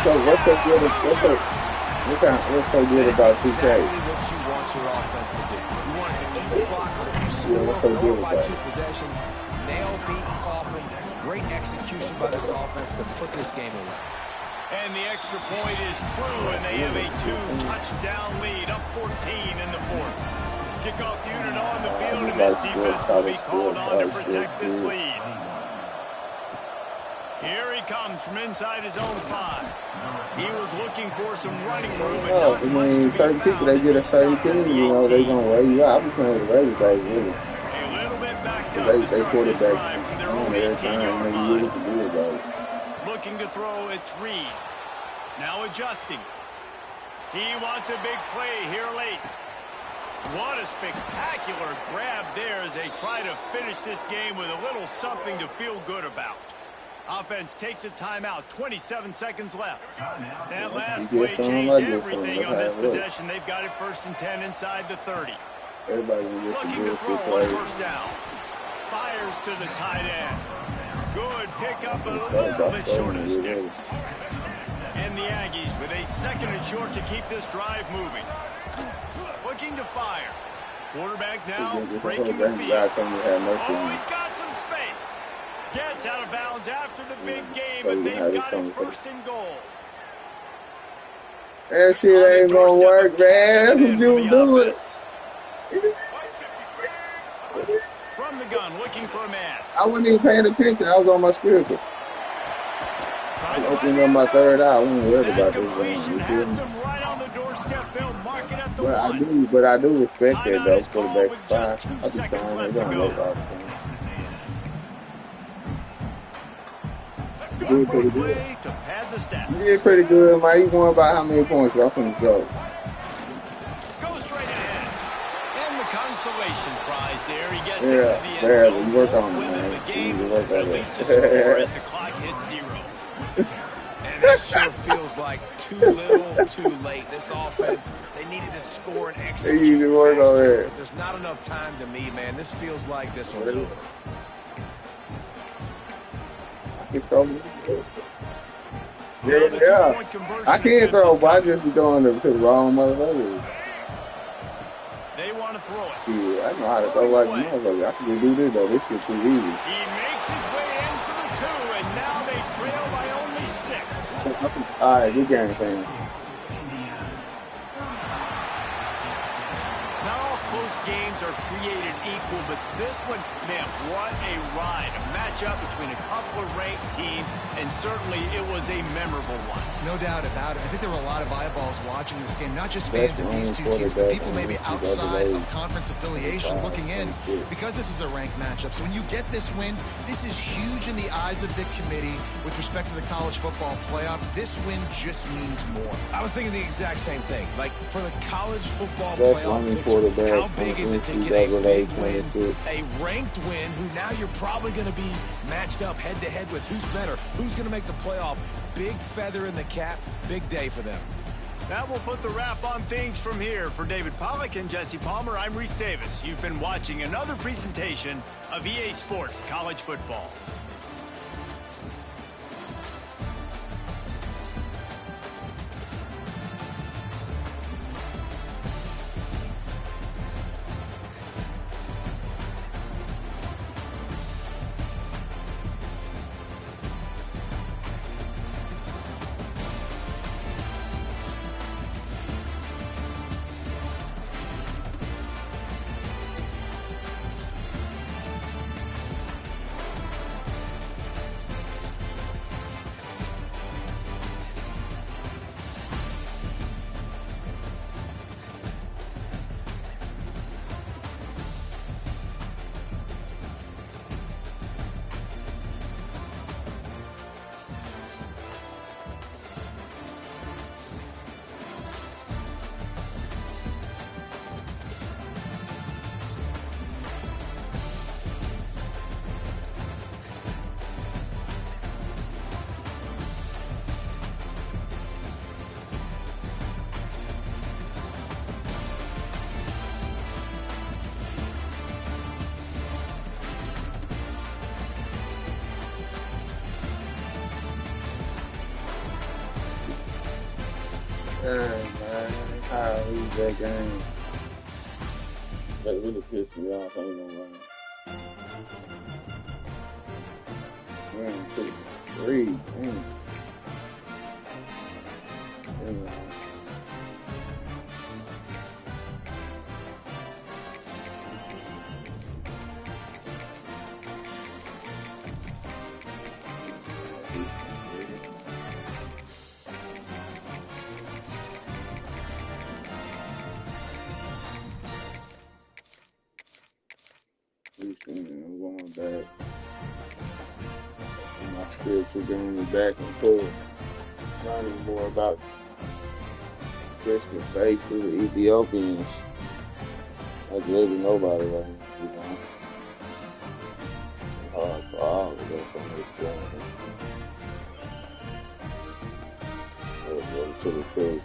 Speaker 3: so good about 2K?
Speaker 5: Exactly what you want your offense to do. You want it to eat clock, but if you score more by 2 possessions, nail, beat, coffin, great execution by this offense to put this game away.
Speaker 1: And the extra point is true, and they have a 2-touchdown lead, up 14 in the 4th. Kickoff unit on the field, and this defense will be called on to protect this lead. Here he comes from inside his own 5. He was looking for some running room, but
Speaker 3: Oh,
Speaker 1: not
Speaker 3: I
Speaker 1: much to
Speaker 3: mean,
Speaker 1: be
Speaker 3: certain people,
Speaker 1: found
Speaker 3: they
Speaker 1: as
Speaker 3: get
Speaker 1: he
Speaker 3: a certain
Speaker 1: stopped at
Speaker 3: team,
Speaker 1: the
Speaker 3: you know, they
Speaker 1: 18.
Speaker 3: gonna wear you out. I be playing with the Ravens, like, really.
Speaker 1: A little bit backed up to
Speaker 3: They
Speaker 1: start this
Speaker 3: quarterback
Speaker 1: drive from their
Speaker 3: on
Speaker 1: own
Speaker 3: every time,
Speaker 1: 18-yard
Speaker 3: you
Speaker 1: line.
Speaker 3: really can do it, though.
Speaker 1: Looking to throw, it's Reed. Now adjusting. He wants a big play here late. What a spectacular grab there as they try to finish this game with a little something to feel good about. Offense takes a timeout, 27 seconds left. That last play changed everything on this possession. They've got it 1st and 10 inside the 30.
Speaker 3: Everybody gonna get some
Speaker 1: Looking to throw
Speaker 3: bullshit
Speaker 1: on
Speaker 3: plays.
Speaker 1: 1st down. Fires to the tight end. Good pickup, but a little bit short of the sticks. And the Aggies with a 2nd and short to keep this drive moving. Looking to fire. Quarterback now breaking the field. Oh, he's got some space. Gets out of bounds after the big game, but they've got it 1st and goal.
Speaker 3: That shit ain't gonna work, man. That's what you doing.
Speaker 1: From the gun, looking for a man.
Speaker 3: I wasn't even paying attention. I was on my spiritual. I was opening up my 3rd eye. I wasn't worried about this game. You feel me?
Speaker 1: Right on the doorstep, they'll mark it at the
Speaker 3: But I do respect that, though. Quarterback
Speaker 1: with
Speaker 3: 5.
Speaker 1: just 2
Speaker 3: I be
Speaker 1: seconds
Speaker 3: trying
Speaker 1: left
Speaker 3: to
Speaker 1: to
Speaker 3: go.
Speaker 1: go. One more play to pad the stats.
Speaker 3: You did pretty good, man. You going by how many points? I'm finna go.
Speaker 1: Go straight ahead. And the consolation prize there. He gets
Speaker 3: Yeah,
Speaker 1: into the end zone.
Speaker 3: you work on it,
Speaker 1: Win
Speaker 3: man.
Speaker 1: the game,
Speaker 3: You work
Speaker 1: but
Speaker 3: on
Speaker 1: at
Speaker 3: it.
Speaker 1: least a score as the clock hits 0.
Speaker 5: And this sure feels like too little, too late. This offense, they needed to score and execute faster, but there's not enough time to me, man. This feels like this one's over.
Speaker 3: Yeah. I can't throw, but I just be going to the wrong motherfuckers.
Speaker 1: They want to throw it.
Speaker 3: Yeah, I know how to throw like a motherfucker. I can do this, though. This shit too easy.
Speaker 1: He makes his way in for the 2, and now they trail by only 6.
Speaker 3: All right, good game, fam.
Speaker 1: Not all close games are created equal, but this one, man, what a ride. A matchup between a couple of ranked teams, and certainly it was a memorable one.
Speaker 4: No doubt about it. I think there were a lot of eyeballs watching this game, not just fans of these two teams, but people maybe outside of conference affiliation looking in, because this is a ranked matchup. So when you get this win, this is huge in the eyes of the committee with respect to the college football playoff. This win just means more.
Speaker 5: I was thinking the exact same thing. Like, for the college football playoff picture, how big is it to get a big win, a ranked win, who now you're probably going to be matched up head-to-head with who's better, who's going to make the playoff. Big feather in the cap, big day for them.
Speaker 1: That will put the wrap on things from here. For David Pollack and Jesse Palmer, I'm Reese Davis. You've been watching another presentation of EA Sports College Football.
Speaker 3: Man, how I lose that game. That really pissed me off. I ain't gonna lie. Man, 3. Man. to bring me back into learning more about Christian faith through the Ethiopians. That's really nobody right now, you know. It's hard for all of us on this journey. To the true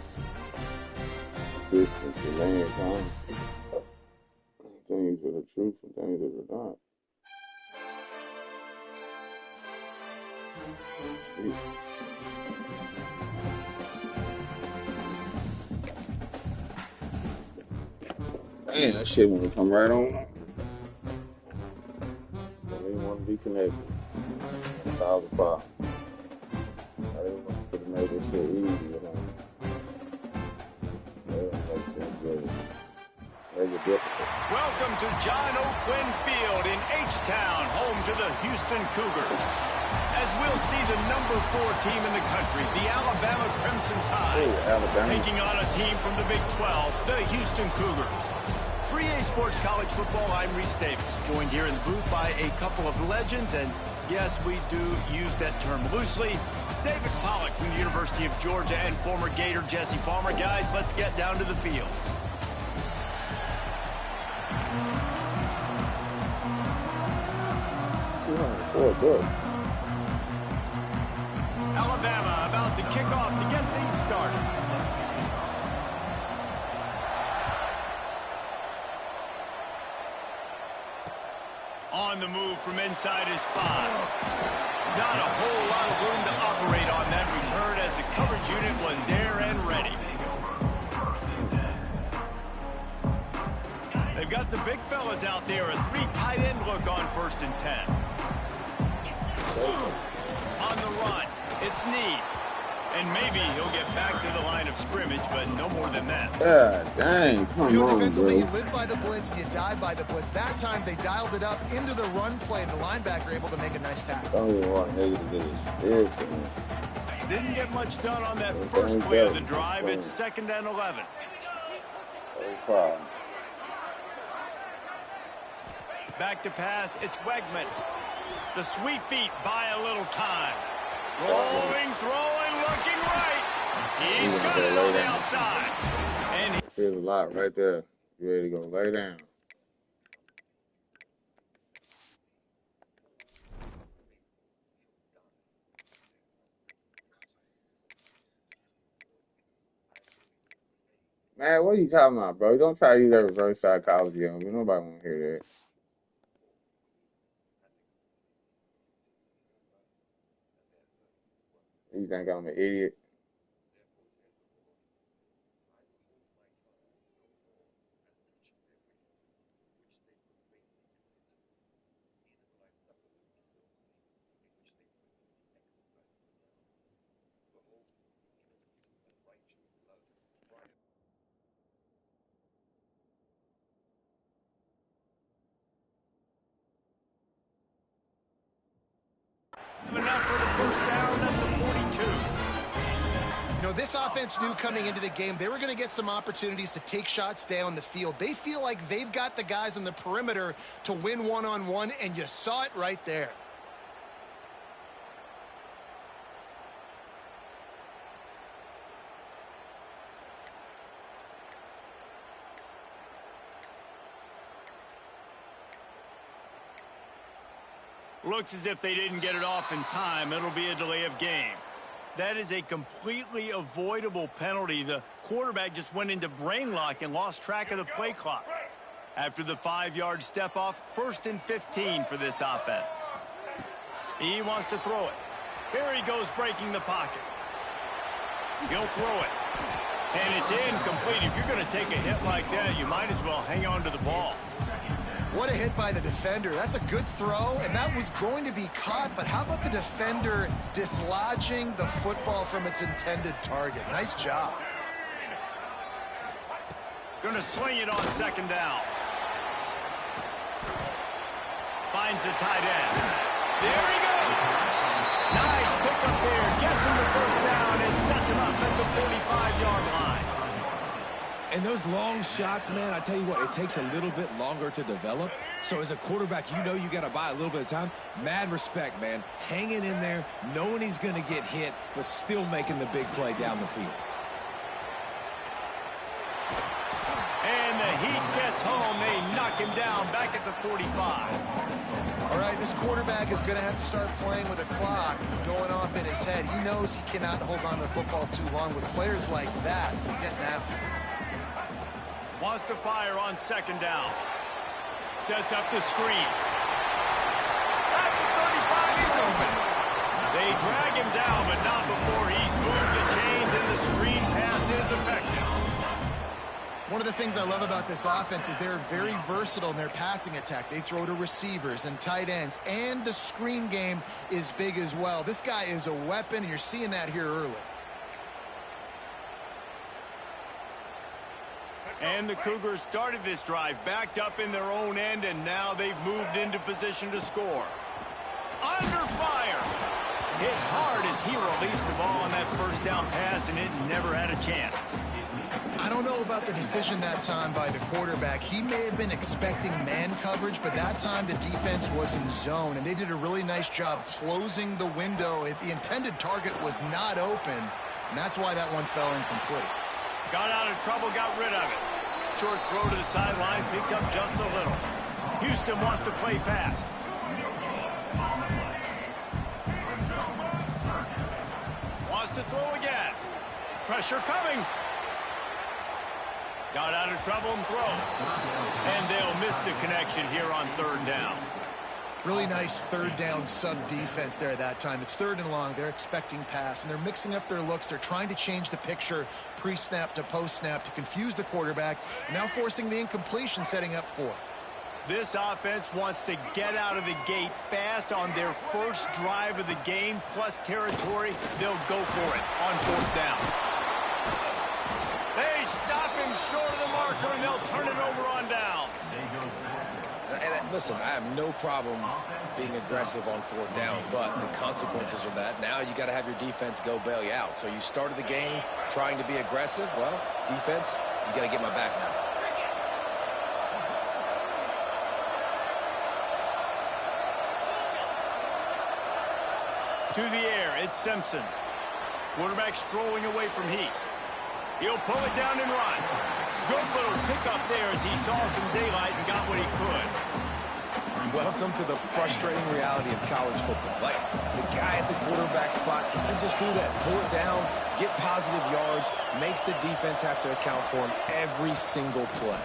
Speaker 3: existence of mankind. Things that are true and things that are not. Man, that shit want to come right on. Don't even want to be connected. That's all the problem. I didn't want to make this shit easy, you know. That don't make sense, really. Make it difficult.
Speaker 1: Welcome to John O'Quinn Field in H-Town, home to the Houston Cougars. As we'll see the number 4 team in the country, the Alabama Crimson Tide, taking on a team from the Big 12, the Houston Cougars. 3A Sports College Football, I'm Reese Davis, joined here in the booth by a couple of legends, and yes, we do use that term loosely. David Pollack from the University of Georgia and former Gator Jesse Palmer. Guys, let's get down to the field. Alabama about to kick off to get things started. On the move from inside his 5. Not a whole lot of room to operate on that return as the coverage unit was there and ready. They've got the big fellas out there, a 3 tight end look on 1st and 10. On the run, it's Need. And maybe he'll get back to the line of scrimmage, but no more than that.
Speaker 3: God dang, come on,
Speaker 4: defensively,
Speaker 3: bro.
Speaker 4: you live by the blitz and you die by the blitz. That time they dialed it up into the run play, and the linebacker able to make a nice tackle.
Speaker 3: Don't even want niggas to get his spirit, man.
Speaker 1: Didn't get much done on that first play of the drive. It's 2nd and 11.
Speaker 3: No problem.
Speaker 1: Back to pass, it's Wegman. The sweet feet buy a little time. Rolling, throwing, looking right. He's got it on the outside. And he
Speaker 3: says a lot right there. You ready to go lay down. Man, what are you talking about, bro? Don't try to use that reverse psychology on me. Nobody want to hear that. You think I'm an idiot?
Speaker 1: enough for the first down at the 42.
Speaker 4: You know, this offense knew coming into the game they were going to get some opportunities to take shots down the field. They feel like they've got the guys on the perimeter to win one-on-one, and you saw it right there.
Speaker 1: Looks as if they didn't get it off in time. It'll be a delay of game. That is a completely avoidable penalty. The quarterback just went into brain lock and lost track of the play clock. After the 5-yard step off, 1st and 15 for this offense. He wants to throw it. Here he goes breaking the pocket. He'll throw it. And it's incomplete. If you're going to take a hit like that, you might as well hang on to the ball.
Speaker 4: What a hit by the defender. That's a good throw, and that was going to be caught, but how about the defender dislodging the football from its intended target? Nice job.
Speaker 1: Going to swing it on 2nd down. Finds the tight end. There he goes. Nice pickup there. Gets him the 1st down and sets him up at the 45-yard line.
Speaker 5: And those long shots, man, I tell you what, it takes a little bit longer to develop. So as a quarterback, you know you got to buy a little bit of time. Mad respect, man. Hanging in there, knowing he's going to get hit, but still making the big play down the field.
Speaker 1: And the Heat gets home. They knock him down back at the 45.
Speaker 4: All right, this quarterback is going to have to start playing with a clock going off in his head. He knows he cannot hold on to the football too long with players like that getting after him.
Speaker 1: Wants to fire on second down. Sets up the screen. At the 35, he's open. They drag him down, but not before he's moved the chains, and the screen pass is effective.
Speaker 4: One of the things I love about this offense is they're very versatile in their passing attack. They throw to receivers and tight ends, and the screen game is big as well. This guy is a weapon, and you're seeing that here early.
Speaker 1: And the Cougars started this drive backed up in their own end, and now they've moved into position to score. Under fire. Hit hard as he released the ball on that first down pass, and it never had a chance.
Speaker 4: I don't know about the decision that time by the quarterback. He may have been expecting man coverage, but that time the defense was in zone, and they did a really nice job closing the window. The intended target was not open, and that's why that one fell incomplete.
Speaker 1: Got out of trouble, got rid of it. Short throw to the sideline, picks up just a little. Houston wants to play fast. Wants to throw again. Pressure coming. Got out of trouble and throws. And they'll miss the connection here on third down.
Speaker 4: Really nice third down sub-defense there that time. It's third and long. They're expecting pass, and they're mixing up their looks. They're trying to change the picture pre-snap to post-snap to confuse the quarterback, and now forcing the incompletion, setting up fourth.
Speaker 1: This offense wants to get out of the gate fast on their first drive of the game, plus territory. They'll go for it on fourth down. They stop him short of the marker, and they'll turn it over on down.
Speaker 5: And listen, I have no problem being aggressive on fourth down, but the consequences of that, now you got to have your defense go bail you out. So you started the game trying to be aggressive. Well, defense, you got to get my back now.
Speaker 1: To the air, it's Simpson. Quarterback strolling away from Heat. He'll pull it down and run. Good little pickup there as he saw some daylight and got what he could.
Speaker 5: Welcome to the frustrating reality of college football. Like, the guy at the quarterback spot, he can just do that. Pull it down, get positive yards, makes the defense have to account for him every single play.